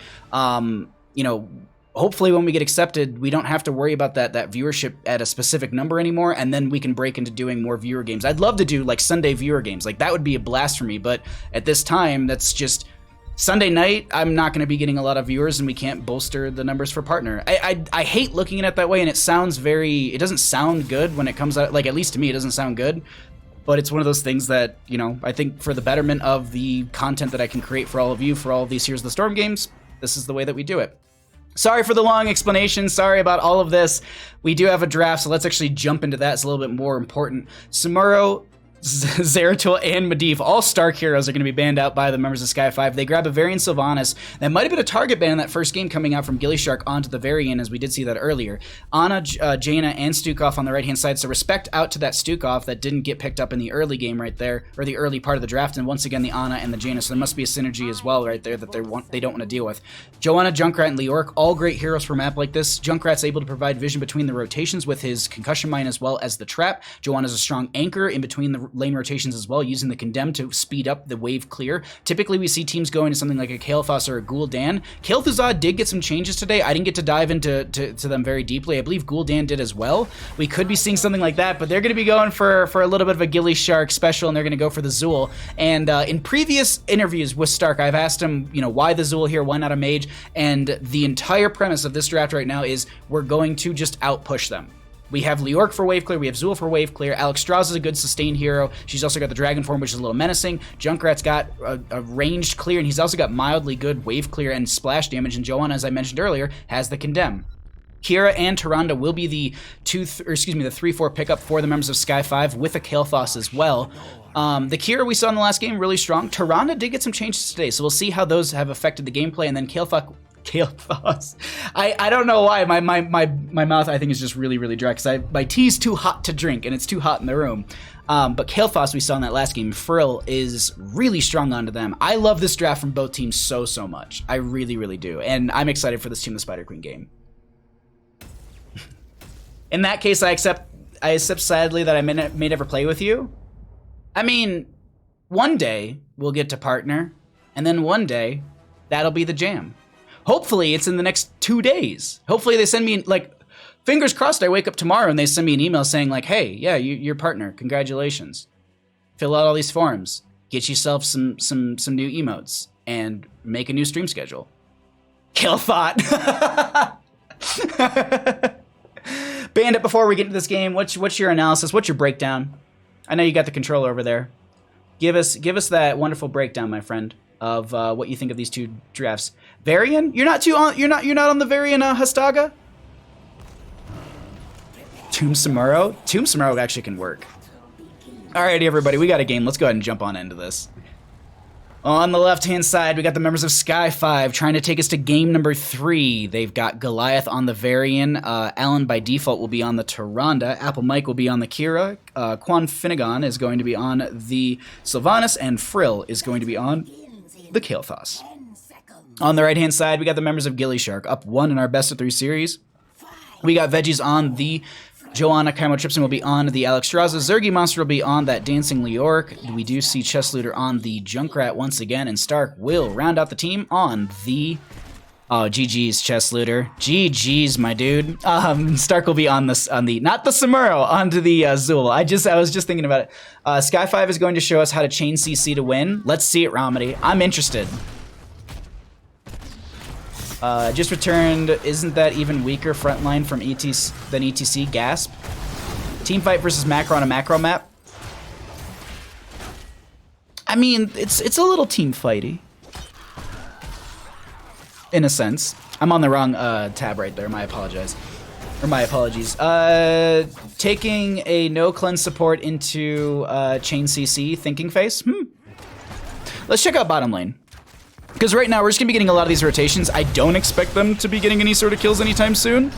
S1: hopefully when we get accepted, we don't have to worry about that viewership at a specific number anymore, and then we can break into doing more viewer games. I'd love to do like Sunday viewer games. Like, that would be a blast for me, but at this time, that's just Sunday night. I'm not going to be getting a lot of viewers, and we can't bolster the numbers for partner. I hate looking at it that way, and it doesn't sound good when it comes out, like, at least to me, it doesn't sound good. But it's one of those things that, you know, I think for the betterment of the content that I can create for all of you, for all of these Here's the Storm games, this is the way that we do it. Sorry for the long explanation. Sorry about all of this. We do have a draft, so let's actually jump into that. It's a little bit more important. Samuro, Zeratul, and Medivh, all Stark heroes, are going to be banned out by the members of Sky5. They grab a Varian Sylvanas. That might have been a target ban in that first game coming out from gillyShark onto the Varian, as we did see that earlier. Ana, Jaina, and Stukov on the right-hand side, so respect out to that Stukov that didn't get picked up in the early game right there, or the early part of the draft, and once again the Ana and the Jaina, so there must be a synergy as well right there that they don't want to deal with. Joanna, Junkrat, and Leoric, all great heroes for a map like this. Junkrat's able to provide vision between the rotations with his Concussion Mine as well as the Trap. Joanna's a strong anchor in between the lane rotations as well, using the Condemn to speed up the wave clear. Typically, we see teams going to something like a Kael'thas or a Gul'dan. Kael'thuzad did get some changes today. I didn't get to dive into them very deeply. I believe Gul'dan did as well. We could be seeing something like that, but they're going to be going for a little bit of a gillyShark special, and they're going to go for the Zool. And in previous interviews with Stark, I've asked him, you know, why the Zool here, why not a mage? And the entire premise of this draft right now is we're going to just outpush them. We have Leoric for wave clear, we have Zool for wave clear, Alex Strauss is a good sustained hero, she's also got the Dragon Form, which is a little menacing, Junkrat's got a ranged clear, and he's also got mildly good wave clear and splash damage, and Joanna, as I mentioned earlier, has the Condemn. Kira and Tyrande will be the 3-4 pickup for the members of Sky5 with a Kael'thas as well. The Kira we saw in the last game, really strong. Tyrande did get some changes today, so we'll see how those have affected the gameplay, and then Kael'thas. I don't know why my mouth, I think, is just really, really dry because my tea's too hot to drink and it's too hot in the room. But Kael'thas we saw in that last game, Frill is really strong onto them. I love this draft from both teams so much. I really, really do. And I'm excited for this Tomb of the Spider Queen game. In that case, I accept sadly that I may never play with you. I mean, one day we'll get to partner. And then one day, that'll be the jam. Hopefully, it's in the next 2 days. Hopefully, they send me, like, fingers crossed, I wake up tomorrow and they send me an email saying, like, hey, yeah, your partner, congratulations. Fill out all these forms. Get yourself some new emotes. And make a new stream schedule. Kill thought. Bandit, before we get into this game, what's your analysis? What's your breakdown? I know you got the controller over there. Give us that wonderful breakdown, my friend, of what you think of these two drafts. Varian? You're not on the Varian Hastaga? Tomb Samuro? Tomb Samuro actually can work. Alrighty, everybody, we got a game. Let's go ahead and jump on into this. On the left-hand side, we got the members of Sky5 trying to take us to game number 3. They've got Goliath on the Varian. Alan, by default, will be on the Tyrande. Apple Mike will be on the Kira. Quan Finnegan is going to be on the Sylvanas. And Frill is going to be on the Kael'thas. On the right-hand side, we got the members of gillyShark, up 1 in our best-of-3 series. We got Veggies on the Joanna. Kaimo Tripson will be on the Alex Straza. Zergy Monster will be on that Dancing Leoric. We do see Chess Looter on the Junkrat once again, and Stark will round out the team on the... Oh, GG's, Chess Looter. GG's, my dude. Stark will be on the not the Samuro, onto the Zul. I was just thinking about it. Sky5 is going to show us how to chain CC to win. Let's see it, Ramadi. I'm interested. Just returned. Isn't that even weaker frontline from than ETC? Gasp. Teamfight versus macro on a macro map. I mean, it's a little team fighty. In a sense. I'm on the wrong tab right there. My apologies. Taking a no cleanse support into chain CC thinking face. Let's check out bottom lane. Because right now, we're just going to be getting a lot of these rotations. I don't expect them to be getting any sort of kills anytime soon.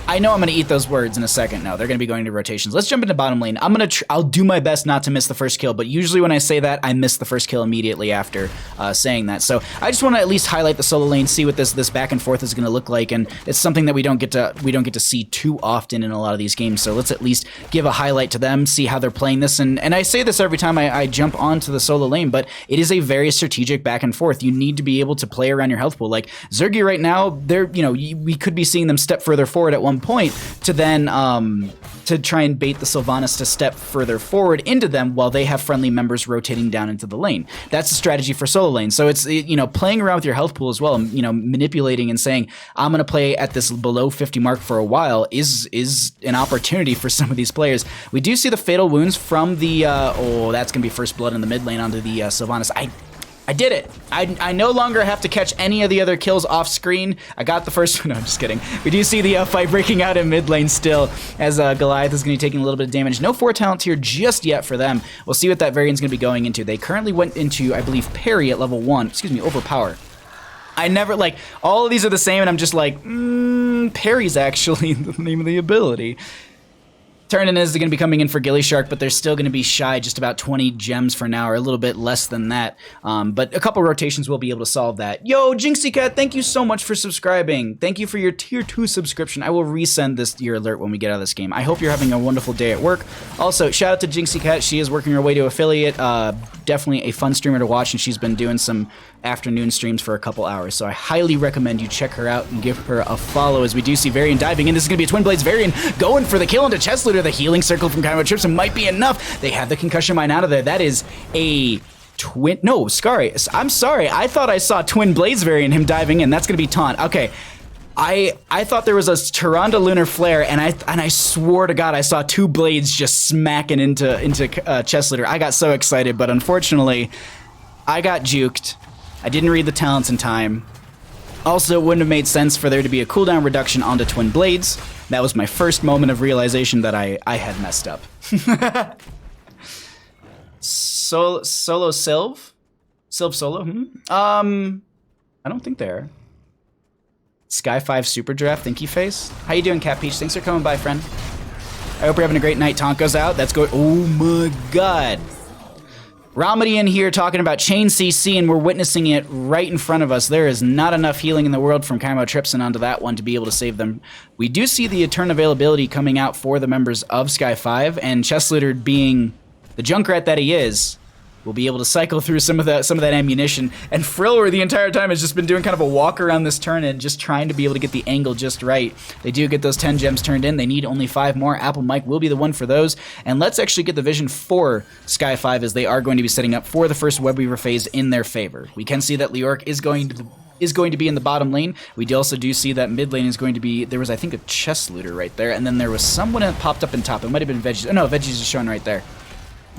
S1: I know I'm going to eat those words in a second. No, they're going to be going to rotations. Let's jump into bottom lane. I'll do my best not to miss the first kill, but usually when I say that, I miss the first kill immediately after saying that. So I just want to at least highlight the solo lane, see what this back and forth is going to look like, and it's something that we don't get to see too often in a lot of these games. So let's at least give a highlight to them, see how they're playing this. And I say this every time I jump onto the solo lane, but it is a very strategic back and forth. You need to be able to play around your health pool. Like Zergy right now, we could be seeing them step further forward at one point to then to try and bait the Sylvanas to step further forward into them while they have friendly members rotating down into the lane. That's a strategy for solo lane. So it's playing around with your health pool as well, manipulating and saying I'm going to play at this below 50 mark for a while is an opportunity for some of these players. We do see the fatal wounds from the that's going to be first blood in the mid lane onto the Sylvanas. I did it. I no longer have to catch any of the other kills off screen. I got the first one. No, I'm just kidding. We do see the fight breaking out in mid lane still as Goliath is going to be taking a little bit of damage. No 4 talent here just yet for them. We'll see what that variant's going to be going into. They currently went into, I believe, parry at level 1. Excuse me, overpower. I never, all of these are the same, and I'm just like, parry's actually the name of the ability. Turnin is going to be coming in for gillyShark, but they're still going to be shy just about 20 gems for now, or a little bit less than that. But a couple rotations will be able to solve that. Yo, Jinxie Cat, thank you so much for subscribing. Thank you for your tier 2 subscription. I will resend your alert when we get out of this game. I hope you're having a wonderful day at work. Also, shout out to Jinxie Cat. She is working her way to affiliate. Definitely a fun streamer to watch, and she's been doing some afternoon streams for a couple hours. So I highly recommend you check her out and give her a follow as we do see Varian diving in. This is going to be a Twin Blades Varian going for the kill into Chess Looter. The healing circle from Kaimo Tripson might be enough. They have the concussion mine out of there. That is a twin... No, Scary. I'm sorry. I thought I saw Twin Blades Varian, him diving in. That's going to be taunt. Okay. I thought there was a Tyrande Lunar Flare, and I swore to God I saw 2 blades just smacking into Chess Looter. I got so excited, but unfortunately, I got juked. I didn't read the talents in time. Also, it wouldn't have made sense for there to be a cooldown reduction onto Twin Blades. That was my first moment of realization that I had messed up. Solo Sylv? Sylv solo? I don't think they are. Sky5 Super Draft, Thinky Face. How you doing, Cat Peach? Thanks for coming by, friend. I hope you're having a great night. Taunt goes out. That's good. Oh my God. Ramadi in here talking about chain CC, and we're witnessing it right in front of us. There is not enough healing in the world from Kaimo Tripson onto that one to be able to save them. We do see the Etern availability coming out for the members of Sky5, and Chess Looter being the Junkrat that he is, we'll be able to cycle through some of that ammunition. And Friller the entire time has just been doing kind of a walk around this turn and just trying to be able to get the angle just right. They do get those 10 gems turned in. They need only 5 more. Apple Mike will be the one for those. And let's actually get the vision for Sky5 as they are going to be setting up for the first Web Weaver phase in their favor. We can see that Leoric is going to be in the bottom lane. We also do see that mid lane is going to be, there was I think a chest looter right there, and then there was someone that popped up in top. It might have been Veggies. Oh no, Veggies is showing right there.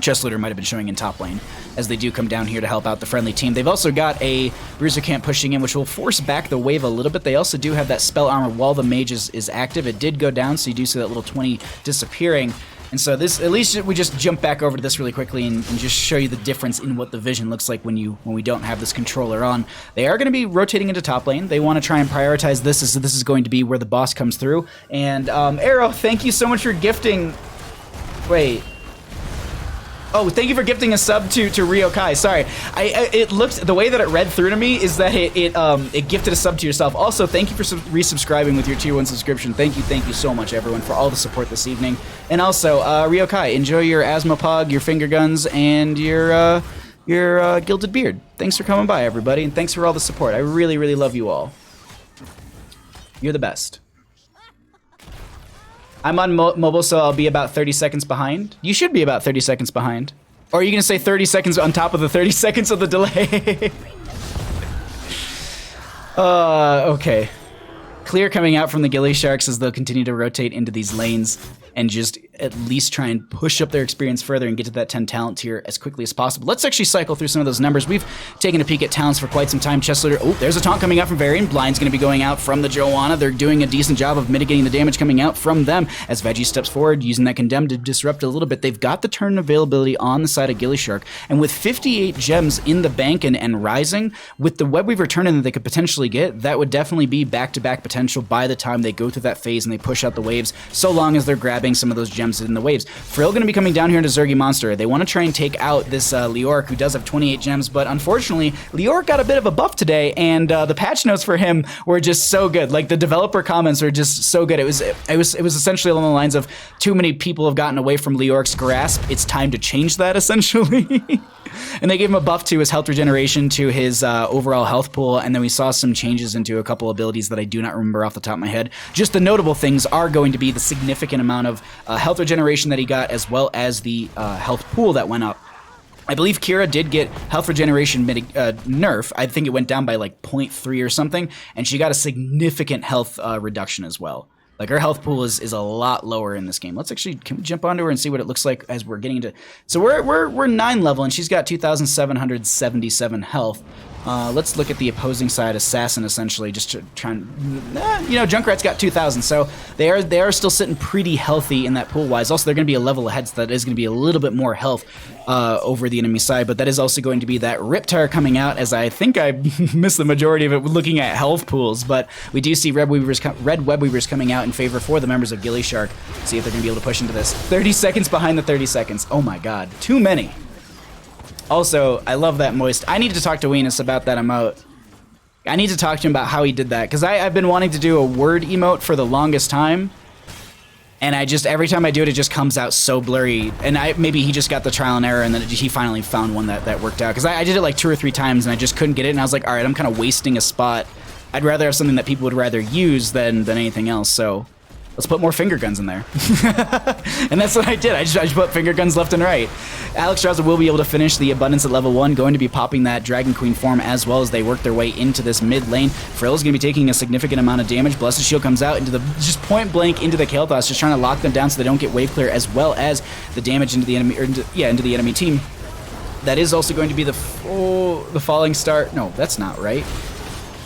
S1: Chest looter might have been showing in top lane as they do come down here to help out the friendly team. They've also got a Bruiser Camp pushing in, which will force back the wave a little bit. They also do have that spell armor while the mage is active. It did go down, so you do see that little 20 disappearing. And so this, at least we just jump back over to this really quickly and just show you the difference in what the vision looks like when we don't have this controller on. They are going to be rotating into top lane. They want to try and prioritize this, as this is going to be where the boss comes through. And Arrow, thank you so much for gifting. Wait. Oh, thank you for gifting a sub to Rio Kai. Sorry, it looked, the way that it read through to me is that it gifted a sub to yourself. Also, thank you for resubscribing with your tier 1 subscription. Thank you so much, everyone, for all the support this evening. And also, Rio Kai, enjoy your Asmopog, your finger guns, and your gilded beard. Thanks for coming by, everybody, and thanks for all the support. I really, really love you all. You're the best. I'm on mobile, so I'll be about 30 seconds behind. You should be about 30 seconds behind. Or are you going to say 30 seconds on top of the 30 seconds of the delay? Okay. Clear coming out from the gillySharks as they'll continue to rotate into these lanes and just at least try and push up their experience further and get to that 10 talent tier as quickly as possible. Let's actually cycle through some of those numbers. We've taken a peek at talents for quite some time. Chest looter, oh, there's a taunt coming out from Varian. Blind's going to be going out from the Joanna. They're doing a decent job of mitigating the damage coming out from them as Veggie steps forward, using that Condemn to disrupt a little bit. They've got the turn availability on the side of gillyShark, and with 58 gems in the bank and rising, with the Web Weaver turn-in that they could potentially get, that would definitely be back-to-back potential by the time they go through that phase and they push out the waves, so long as they're grabbing some of those gems in the waves. Frill going to be coming down here into Zergy Monster. They want to try and take out this Leoric, who does have 28 gems, but unfortunately, Leoric got a bit of a buff today, and the patch notes for him were just so good. Like, the developer comments were just so good. It was essentially along the lines of, too many people have gotten away from Leoric's grasp. It's time to change that, essentially. And they gave him a buff to his health regeneration, to his overall health pool, and then we saw some changes into a couple abilities that I do not remember off the top of my head. Just the notable things are going to be the significant amount of health regeneration that he got, as well as the health pool that went up. I believe Kira did get health regeneration nerf. I think it went down by like 0.3 or something, and she got a significant health reduction as well. Like, her health pool is a lot lower in this game. Let's actually, can we jump onto her and see what it looks like as we're getting into... So we're 9 level, and she's got 2,777 health. Let's look at the opposing side, Assassin, essentially, just to try and... you know, Junkrat's got 2,000, so they are still sitting pretty healthy in that pool-wise. Also, they're going to be a level ahead, so that is going to be a little bit more health over the enemy side, but that is also going to be that Riptar coming out, as I think I missed the majority of it looking at health pools, but we do see Red Web Weavers coming out in favor for the members of gillyShark. See if they're going to be able to push into this. 30 seconds behind the 30 seconds. Oh my god, too many. Also, I love that Moist. I need to talk to Weenus about that emote. I need to talk to him about how he did that, because I've been wanting to do a word emote for the longest time, and every time I do it, it just comes out so blurry, and maybe he just got the trial and error, and then he finally found one that worked out, because I did it like 2 or 3 times, and I just couldn't get it, and I was like, alright, I'm kind of wasting a spot. I'd rather have something that people would rather use than anything else, so... Let's put more finger guns in there. And that's what I did. I just put finger guns left and right. Alex Strauza will be able to finish the Abundance at level 1, going to be popping that Dragon Queen form as well as they work their way into this mid lane. Frill is going to be taking a significant amount of damage. Blessed Shield comes out into the, just point blank into the Kael'thas, just trying to lock them down so they don't get wave clear, as well as the damage into the enemy, or into the enemy team. That is also going to be the falling star. No, that's not right.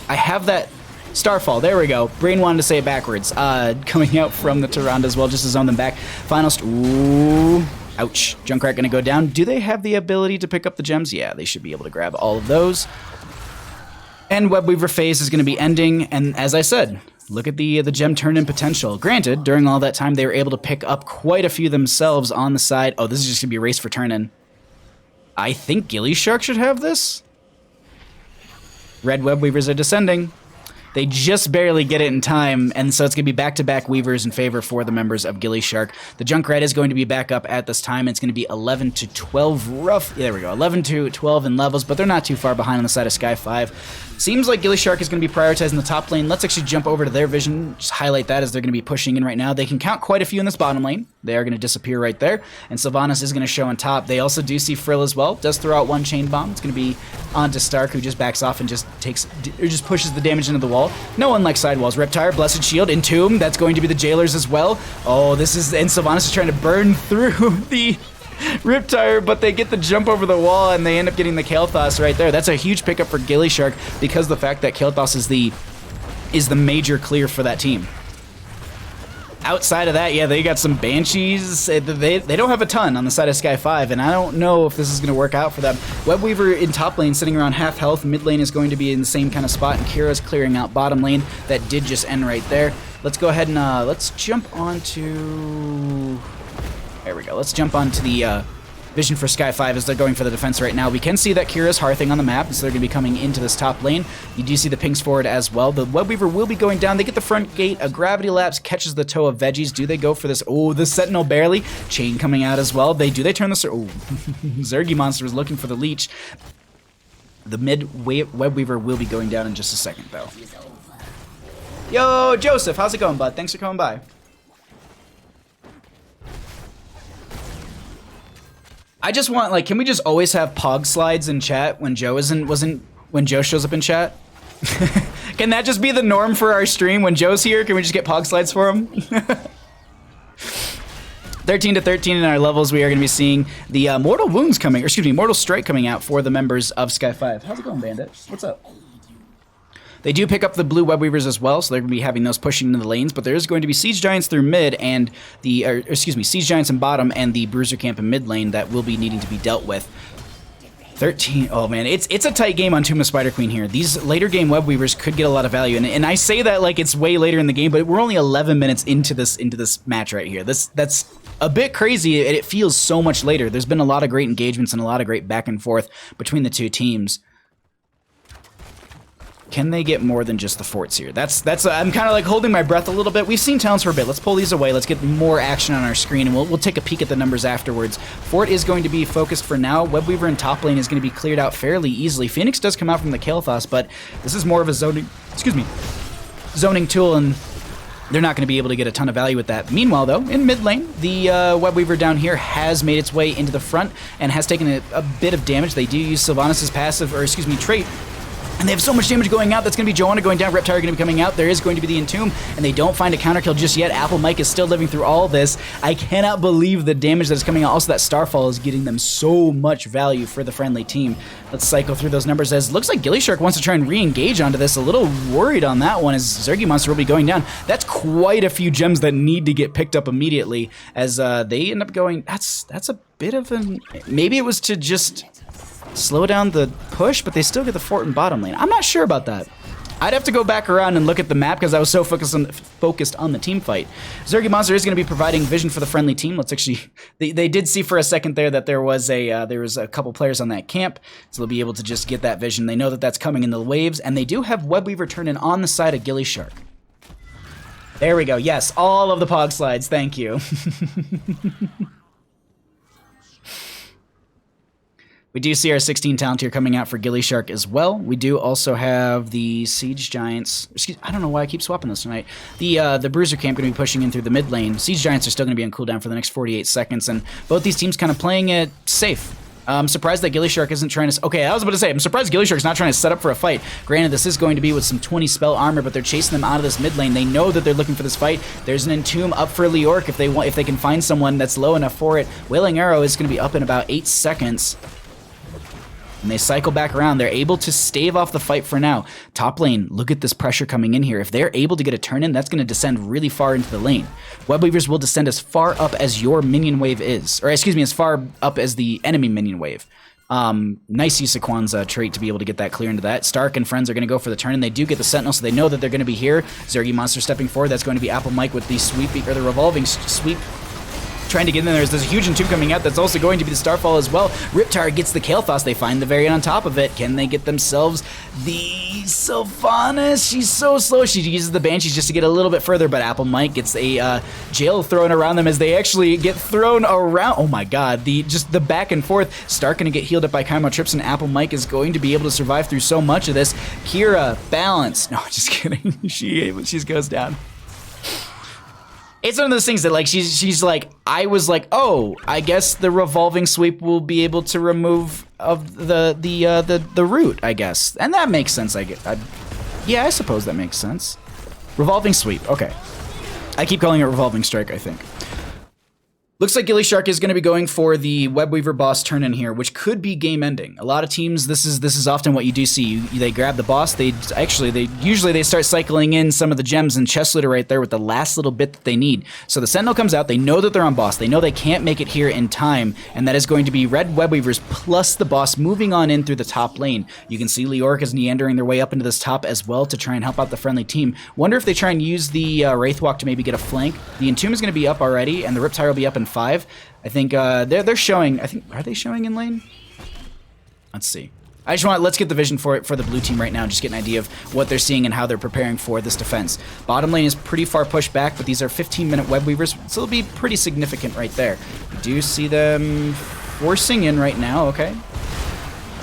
S1: I have that. Starfall, there we go. Brain wanted to say it backwards. Coming out from the Tyrande as well, just to zone them back. Final ooh, ouch. Junkrat gonna go down. Do they have the ability to pick up the gems? Yeah, they should be able to grab all of those. And Web Weaver phase is gonna be ending, and as I said, look at the gem turn-in potential. Granted, during all that time, they were able to pick up quite a few themselves on the side. Oh, this is just gonna be a race for turn-in. I think gillyShark should have this. Red Web Weavers are descending. They just barely get it in time, and so it's going to be back-to-back Weavers in favor for the members of gillyShark. The Junkrat is going to be back up at this time. It's going to be 11 to 12 rough. There we go, 11 to 12 in levels, but they're not too far behind on the side of Sky5. Seems like gillyShark is going to be prioritizing the top lane. Let's actually jump over to their vision, just highlight that as they're going to be pushing in right now. They can count quite a few in this bottom lane. They are going to disappear right there, and Sylvanas is going to show on top. They also do see Frill as well. Does throw out one chain bomb. It's going to be onto Stark, who just backs off and just pushes the damage into the wall. No one likes sidewalls. Riptire, Blessed Shield, Entomb. That's going to be the Jailers as well. Oh, and Sylvanas is trying to burn through the Riptire, but they get the jump over the wall and they end up getting the Kael'thas right there. That's a huge pickup for gillyShark because the fact that Kael'thas is the major clear for that team. Outside of that, yeah, they got some Banshees. They don't have a ton on the side of Sky5, and I don't know if this is going to work out for them. Webweaver in top lane sitting around half health. Mid lane is going to be in the same kind of spot, and Kira's clearing out bottom lane. That did just end right there. Let's go ahead and let's jump onto... There we go. Let's jump onto the vision for Sky5 as they're going for the defense right now. We can see that Kira's hearthing on the map, so they're going to be coming into this top lane. You do see the pings forward as well. The Webweaver will be going down. They get the front gate. A gravity lapse catches the toe of Veggies. Do they go for this? Oh, the Sentinel barely. Chain coming out as well. They turn the... Oh, Zergy Monster was looking for the leech. The mid Webweaver will be going down in just a second, though. Yo, Joseph, how's it going, bud? Thanks for coming by. I just want, like, can we just always have Pog slides in chat when Joe when Joe shows up in chat? Can that just be the norm for our stream when Joe's here? Can we just get Pog slides for him? 13 to 13 in our levels, we are going to be seeing the Mortal Wounds coming, or excuse me, Mortal Strike coming out for the members of Sky5. How's it going, Bandit? What's up? They do pick up the blue Webweavers as well, so they're going to be having those pushing into the lanes, but there is going to be Siege Giants through mid and Siege Giants in bottom and the Bruiser Camp in mid lane that will be needing to be dealt with. 13, oh man, it's a tight game on Tomb of Spider Queen here. These later game Webweavers could get a lot of value, and I say that like it's way later in the game, but we're only 11 minutes into this match right here. That's a bit crazy, and it feels so much later. There's been a lot of great engagements and a lot of great back and forth between the two teams. Can they get more than just the forts here? I'm kind of like holding my breath a little bit. We've seen towns for a bit. Let's pull these away. Let's get more action on our screen, and we'll take a peek at the numbers afterwards. Fort is going to be focused for now. Webweaver in top lane is going to be cleared out fairly easily. Phoenix does come out from the Kael'thas, but this is more of a zoning tool, and they're not going to be able to get a ton of value with that. Meanwhile, though, in mid lane, the Webweaver down here has made its way into the front and has taken a bit of damage. They do use Sylvanas' passive, or excuse me, trait. And they have so much damage going out. That's going to be Joanna going down. Reptire going to be coming out. There is going to be the Entomb, and they don't find a counter kill just yet. Apple Mike is still living through all this. I cannot believe the damage that is coming out. Also, that Starfall is getting them so much value for the friendly team. Let's cycle through those numbers as looks like gillyShark wants to try and re-engage onto this. A little worried on that one as Zergy Monster will be going down. That's quite a few gems that need to get picked up immediately as they end up going. That's a bit of an... Maybe it was to just... slow down the push, but they still get the fort in bottom lane. I'm not sure about that. I'd have to go back around and look at the map because I was so focused on the team fight. Zergy Monster is going to be providing vision for the friendly team. Let's actually... They did see for a second there that there was a couple players on that camp, so they'll be able to just get that vision. They know that that's coming in the waves, and they do have Webweaver turning on the side of gillyShark. There we go. Yes, all of the Pog slides. Thank you. We do see our 16 talent here coming out for gillyShark as well. We do also have the Siege Giants. I don't know why I keep swapping this tonight. The Bruiser Camp going to be pushing in through the mid lane. Siege Giants are still going to be on cooldown for the next 48 seconds, and both these teams kind of playing it safe. I'm surprised that gillyShark isn't trying to... Okay, I was about to say, I'm surprised gillyShark's not trying to set up for a fight. Granted, this is going to be with some 20 spell armor, but they're chasing them out of this mid lane. They know that they're looking for this fight. There's an Entomb up for Leorc if they can find someone that's low enough for it. Wailing Arrow is going to be up in about 8 seconds. And they cycle back around. They're able to stave off the fight for now. Top lane, look at this pressure coming in here. If they're able to get a turn in, that's going to descend really far into the lane. Webweavers will descend as far up as your minion wave is. Or excuse me, as far up as the enemy minion wave. Nice use of Kwanzaa trait to be able to get that clear into that. Stark and friends are going to go for the turn, and they do get the Sentinel, so they know that they're going to be here. Zergy Monster stepping forward. That's going to be Apple Mike with the sweep, or the revolving sweep. trying to get in there. There's a huge entomb coming out. That's also going to be the Starfall as well. Riptire gets the Kael'thas. They find the Variant on top of it. Can they get themselves the Sylvanas? She's so slow. She uses the Banshees just to get a little bit further, but Apple Mike gets a jail thrown around them as they actually get thrown around. Oh my god, just the back and forth. Stark going to get healed up by Kaimo Trips, and Apple Mike is going to be able to survive through so much of this. Kira, balance. No, just kidding. She goes down. It's one of those things that, like, she's like, I was like, oh, I guess the revolving sweep will be able to remove of the root, I guess, and that makes sense. Yeah, I suppose that makes sense. Revolving sweep. Okay, I keep calling it revolving strike, I think. Looks like gillyShark is going to be going for the Webweaver boss turn in here, which could be game ending. A lot of teams, this is often what you do see. They grab the boss. They usually start cycling in some of the gems and chest looter right there with the last little bit that they need. So the Sentinel comes out. They know that they're on boss. They know they can't make it here in time, and that is going to be red Webweavers plus the boss moving on in through the top lane. You can see Leoric is meandering their way up into this top as well to try and help out the friendly team. Wonder if they try and use the Wraithwalk to maybe get a flank. The Entomb is going to be up already, and the Riptire will be up in 5. I think they're showing. I think, are they showing in lane? Let's see. Let's get the vision for the blue team right now and just get an idea of what they're seeing and how they're preparing for this defense. Bottom lane is pretty far pushed back, but these are 15-minute Webweavers, so it'll be pretty significant right there. We do see them forcing in right now. Okay.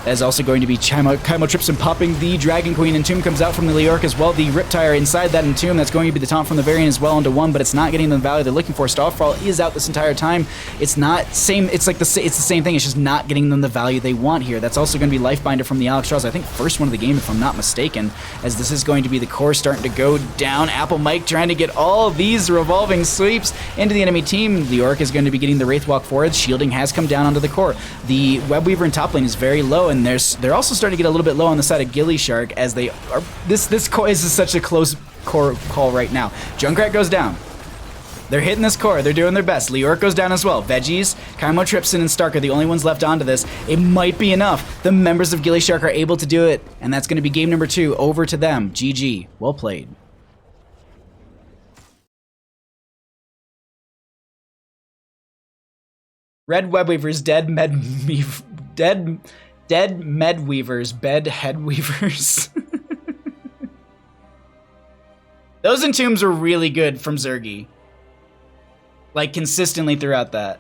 S1: That is also going to be Kaimo Trips and popping the Dragon Queen. Entomb comes out from the Leoric as well. The Riptire inside that Entomb. That's going to be the taunt from the Variant as well into 1, but it's not getting the value they're looking for. Starfall is out this entire time. It's not same. It's like it's the same thing. It's just not getting them the value they want here. That's also going to be Lifebinder from the Alex Charles. I think first one of the game, if I'm not mistaken, as this is going to be the core starting to go down. Apple Mike trying to get all these revolving sweeps into the enemy team. Leoric is going to be getting the Wraithwalk forward. Shielding has come down onto the core. The Webweaver in top lane is very low, and they're also starting to get a little bit low on the side of gillyShark as they are. This core is such a close core call right now. Junkrat goes down. They're hitting this core. They're doing their best. Leoric goes down as well. Veggies, Kaimo Tripson, and Stark are the only ones left onto this. It might be enough. The members of gillyShark are able to do it, and that's going to be game number 2 over to them. GG. Well played. Red Webweavers, dead Medweavers, bed Headweavers. Those Entombs are really good from Zergy. Like, consistently throughout that.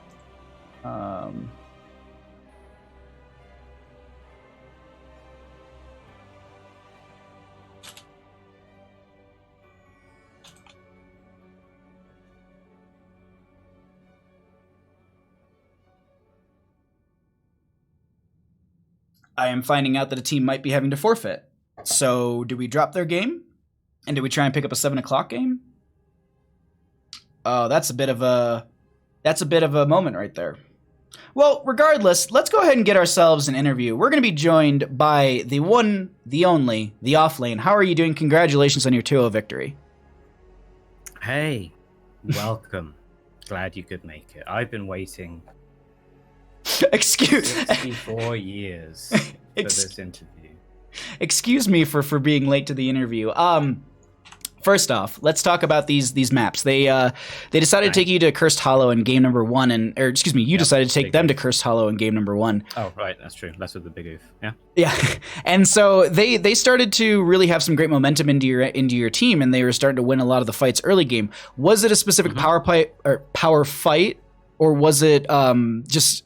S1: I am finding out that a team might be having to forfeit. So do we drop their game? And do we try and pick up a 7 o'clock game? Oh, that's a bit of a moment right there. Well, regardless, let's go ahead and get ourselves an interview. We're going to be joined by the one, the only, the Offlane. How are you doing? Congratulations on your 2-0 victory.
S2: Hey, welcome. Glad you could make it. I've been waiting 64 years for this interview.
S1: Excuse me for being late to the interview. First off, let's talk about these maps. They decided to take you to Cursed Hollow in game number 1, you decided to take them to Cursed Hollow in game number 1.
S2: Oh, right, that's true. That's with the big oof. Yeah.
S1: Yeah, and so they started to really have some great momentum into your team, and they were starting to win a lot of the fights early game. Was it a specific power fight, or was it just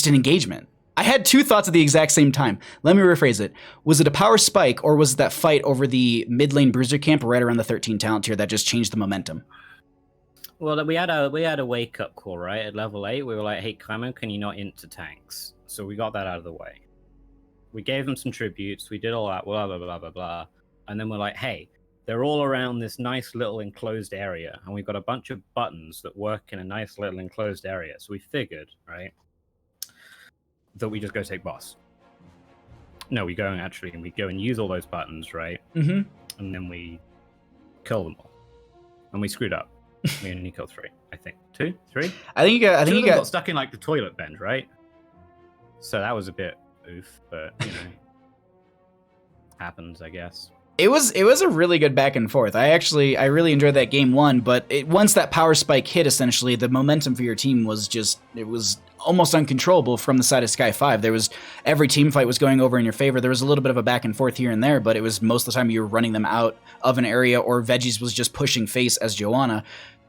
S1: an engagement? I had 2 thoughts at the exact same time. Let me rephrase it. Was it a power spike, or was it that fight over the mid lane bruiser camp right around the 13 talent tier that just changed the momentum?
S2: Well, we had a wake up call, right? At level 8, we were like, hey, Kaimo, can you not int to tanks? So we got that out of the way. We gave them some tributes. We did all that, blah, blah, blah, blah, blah. And then we're like, hey, they're all around this nice little enclosed area, and we've got a bunch of buttons that work in a nice little enclosed area. So we figured, right, that we just go take boss. No, we go and use all those buttons, right? Mm-hmm. And then we kill them all. And we screwed up. We only killed 3, I think. 2, 3?
S1: I think you got
S2: stuck in like the toilet bend, right? So that was a bit oof, but you know, happens, I guess.
S1: It was a really good back and forth. I really enjoyed that game one, but once that power spike hit, essentially the momentum for your team was almost uncontrollable from the side of Sky5. There was every team fight was going over in your favor. There was a little bit of a back and forth here and there, but it was most of the time you were running them out of an area, or Veggies was just pushing face as Joanna.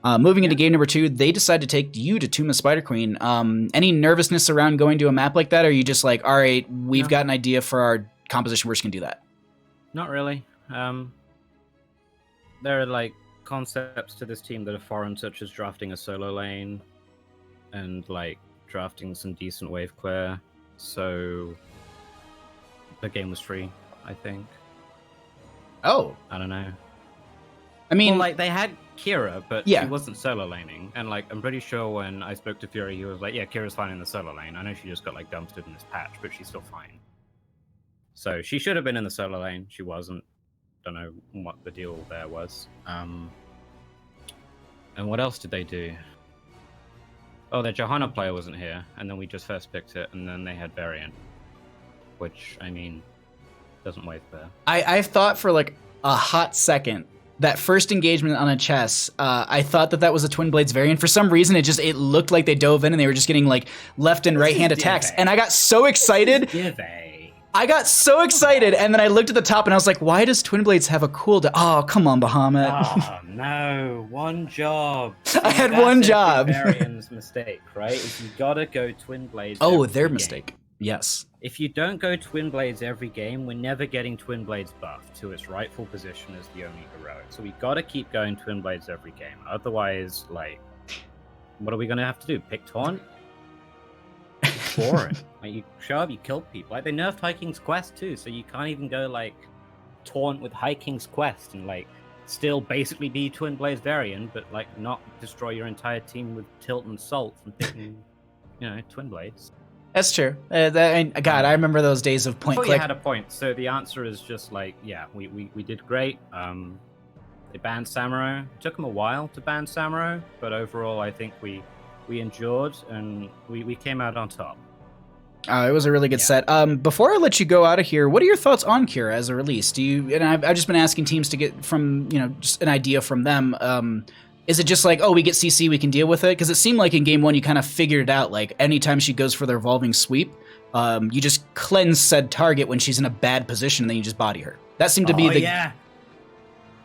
S1: Moving into game number 2, they decide to take you to Tomb of Spider Queen. Any nervousness around going to a map like that, or are you just like, all right, we've got an idea for our composition, we're just gonna do that?
S2: Not really. There are like concepts to this team that are foreign, such as drafting a solo lane and like drafting some decent wave clear. So the game was free, I think.
S1: Oh,
S2: I don't know.
S1: I mean,
S2: well, like they had Kira, but
S1: yeah,
S2: she wasn't solo laning, and like I'm pretty sure when I spoke to Fury, he was like, "Yeah, Kira's fine in the solo lane. I know she just got like dumpstered in this patch, but she's still fine." So she should have been in the solo lane. She wasn't. Don't know what the deal there was. And what else did they do? Oh, their Johanna player wasn't here, and then we just first picked it, and then they had Variant, which, I mean, doesn't wave there.
S1: I've thought for like a hot second, that first engagement on a chess, I thought that was a Twin Blades variant. For some reason, it looked like they dove in and they were just getting like left and right hand attacks, and I got so excited. I got so excited, and then I looked at the top and I was like, why does Twin Blades have a cooldown? Oh, come on, Bahamut.
S2: Oh, no. One job.
S1: I had one job.
S2: Varian's mistake, right? Is you gotta go Twin Blades.
S1: Oh, their mistake. Yes.
S2: If you don't go Twin Blades every game, we're never getting Twin Blades buffed to its rightful position as the only heroic. So we gotta keep going Twin Blades every game. Otherwise, like, what are we gonna have to do? Pick Taunt? It's boring. Like, you show up, you kill people. Like, they nerfed High King's Quest too, so you can't even go like Taunt with High King's Quest and like still basically be Twin Blades variant, but like not destroy your entire team with Tilt and Salt from picking, Twin Blades.
S1: That's true. God, I remember those days of point click.
S2: You had a point. So the answer is just like, yeah, we did great. They banned Samuro. It took them a while to ban Samuro, but overall, I think we endured and we came out on top.
S1: It was a really good set. Before I let you go out of here, what are your thoughts on Kira as a release? And I've just been asking teams to get from, just an idea from them. Is it just like, oh, we get CC, we can deal with it? Because it seemed like in game 1, you kind of figured it out. Like, anytime she goes for the revolving sweep, you just cleanse said target when she's in a bad position, and then you just body her. That seemed to be the...
S2: yeah.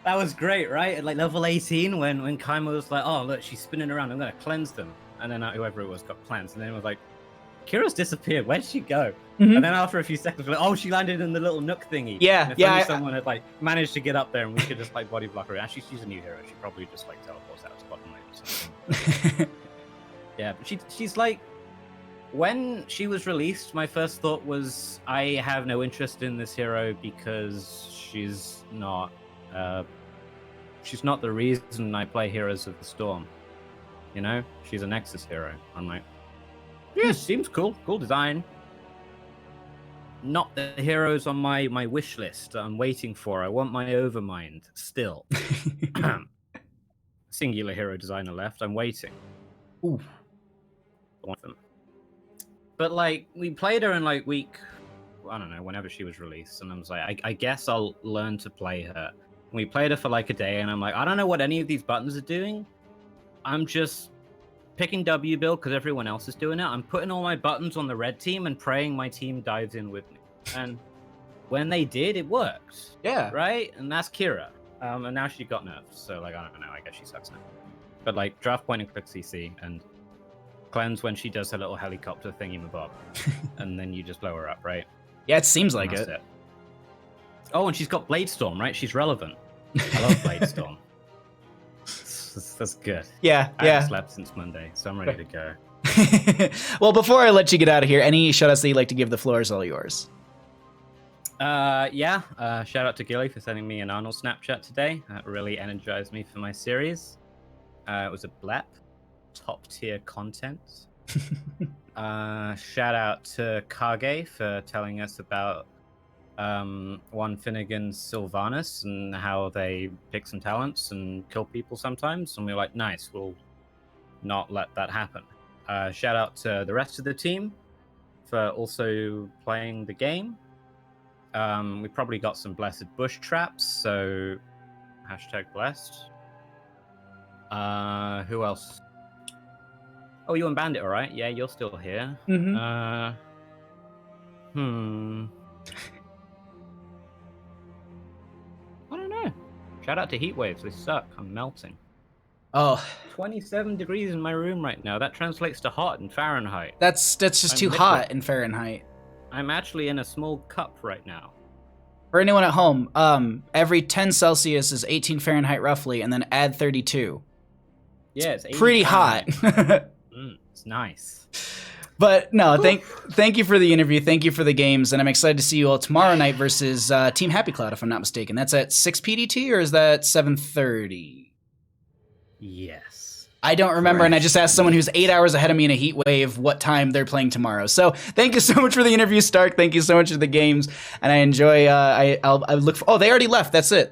S2: That was great, right? At like level 18, when Kaima was like, oh, look, she's spinning around, I'm going to cleanse them. And then whoever it was got cleansed. And then it was like, Kira's disappeared. Where'd she go? Mm-hmm. And then after a few seconds, we're like, oh, she landed in the little nook thingy.
S1: Yeah,
S2: and if someone had like managed to get up there, and we could just like body block her. Actually, she's a new hero. She probably just like teleports out to bottom lane or something. Yeah, but she's like, when she was released, my first thought was, I have no interest in this hero because she's not the reason I play Heroes of the Storm. She's a Nexus hero. I'm like, yeah, seems cool. Cool design. Not the heroes on my wish list I'm waiting for. I want my Overmind still. Singular hero designer left. I'm waiting.
S1: Ooh.
S2: I want them. But like, we played her in like week, I don't know, whenever she was released, and I was like, I guess I'll learn to play her. And we played her for like a day, and I'm like, I don't know what any of these buttons are doing. I'm just picking W build because everyone else is doing it. I'm putting all my buttons on the red team and praying my team dives in with me. And when they did, it worked.
S1: Yeah.
S2: Right? And that's Kira. And now she got nerfed. So, like, I don't know. I guess she sucks now. But, like, draft point and click CC and cleanse when she does her little helicopter thingy-mabob. And then you just blow her up, right?
S1: Yeah, it seems like it.
S2: Oh, and she's got Blade Storm, right? She's relevant. I love Blade Storm. That's good.
S1: Yeah,
S2: I haven't slept since Monday, so I'm ready to go.
S1: Well, before I let you get out of here, any shout-outs that you'd like to give? The floor is all yours.
S2: Shout out to Gilly for sending me an Arnold Snapchat today. That really energized me for my series. It was a blep. Top-tier content. Shout out to Kage for telling us about one Finnegan's Sylvanas and how they pick some talents and kill people sometimes, and we were like, nice, we'll not let that happen. Shout out to the rest of the team for also playing the game. We probably got some blessed bush traps, so #blessed. Who else? Oh, you and Bandit, all right? Yeah, you're still here.
S1: Mm-hmm.
S2: I don't know. Shout out to heat waves. They suck. I'm melting.
S1: Oh,
S2: 27 degrees in my room right now. That translates to hot in Fahrenheit.
S1: that's just too hot in Fahrenheit.
S2: I'm actually in a small cup right now.
S1: For anyone at home, every 10 Celsius is 18 Fahrenheit roughly, and then add 32.
S2: Yeah, it's 80
S1: pretty
S2: Fahrenheit.
S1: hot.
S2: It's nice.
S1: But no, thank you for the interview. Thank you for the games, and I'm excited to see you all tomorrow night versus Team Happy Cloud, if I'm not mistaken. That's at 6 PDT, or is that 7:30?
S2: Yes.
S1: I don't remember,
S2: Correct.
S1: and I just asked someone who's 8 hours ahead of me in a heat wave what time they're playing tomorrow. So thank you so much for the interview, Stark. Thank you so much for the games, and I enjoy. I look. Oh, they already left. That's it. They're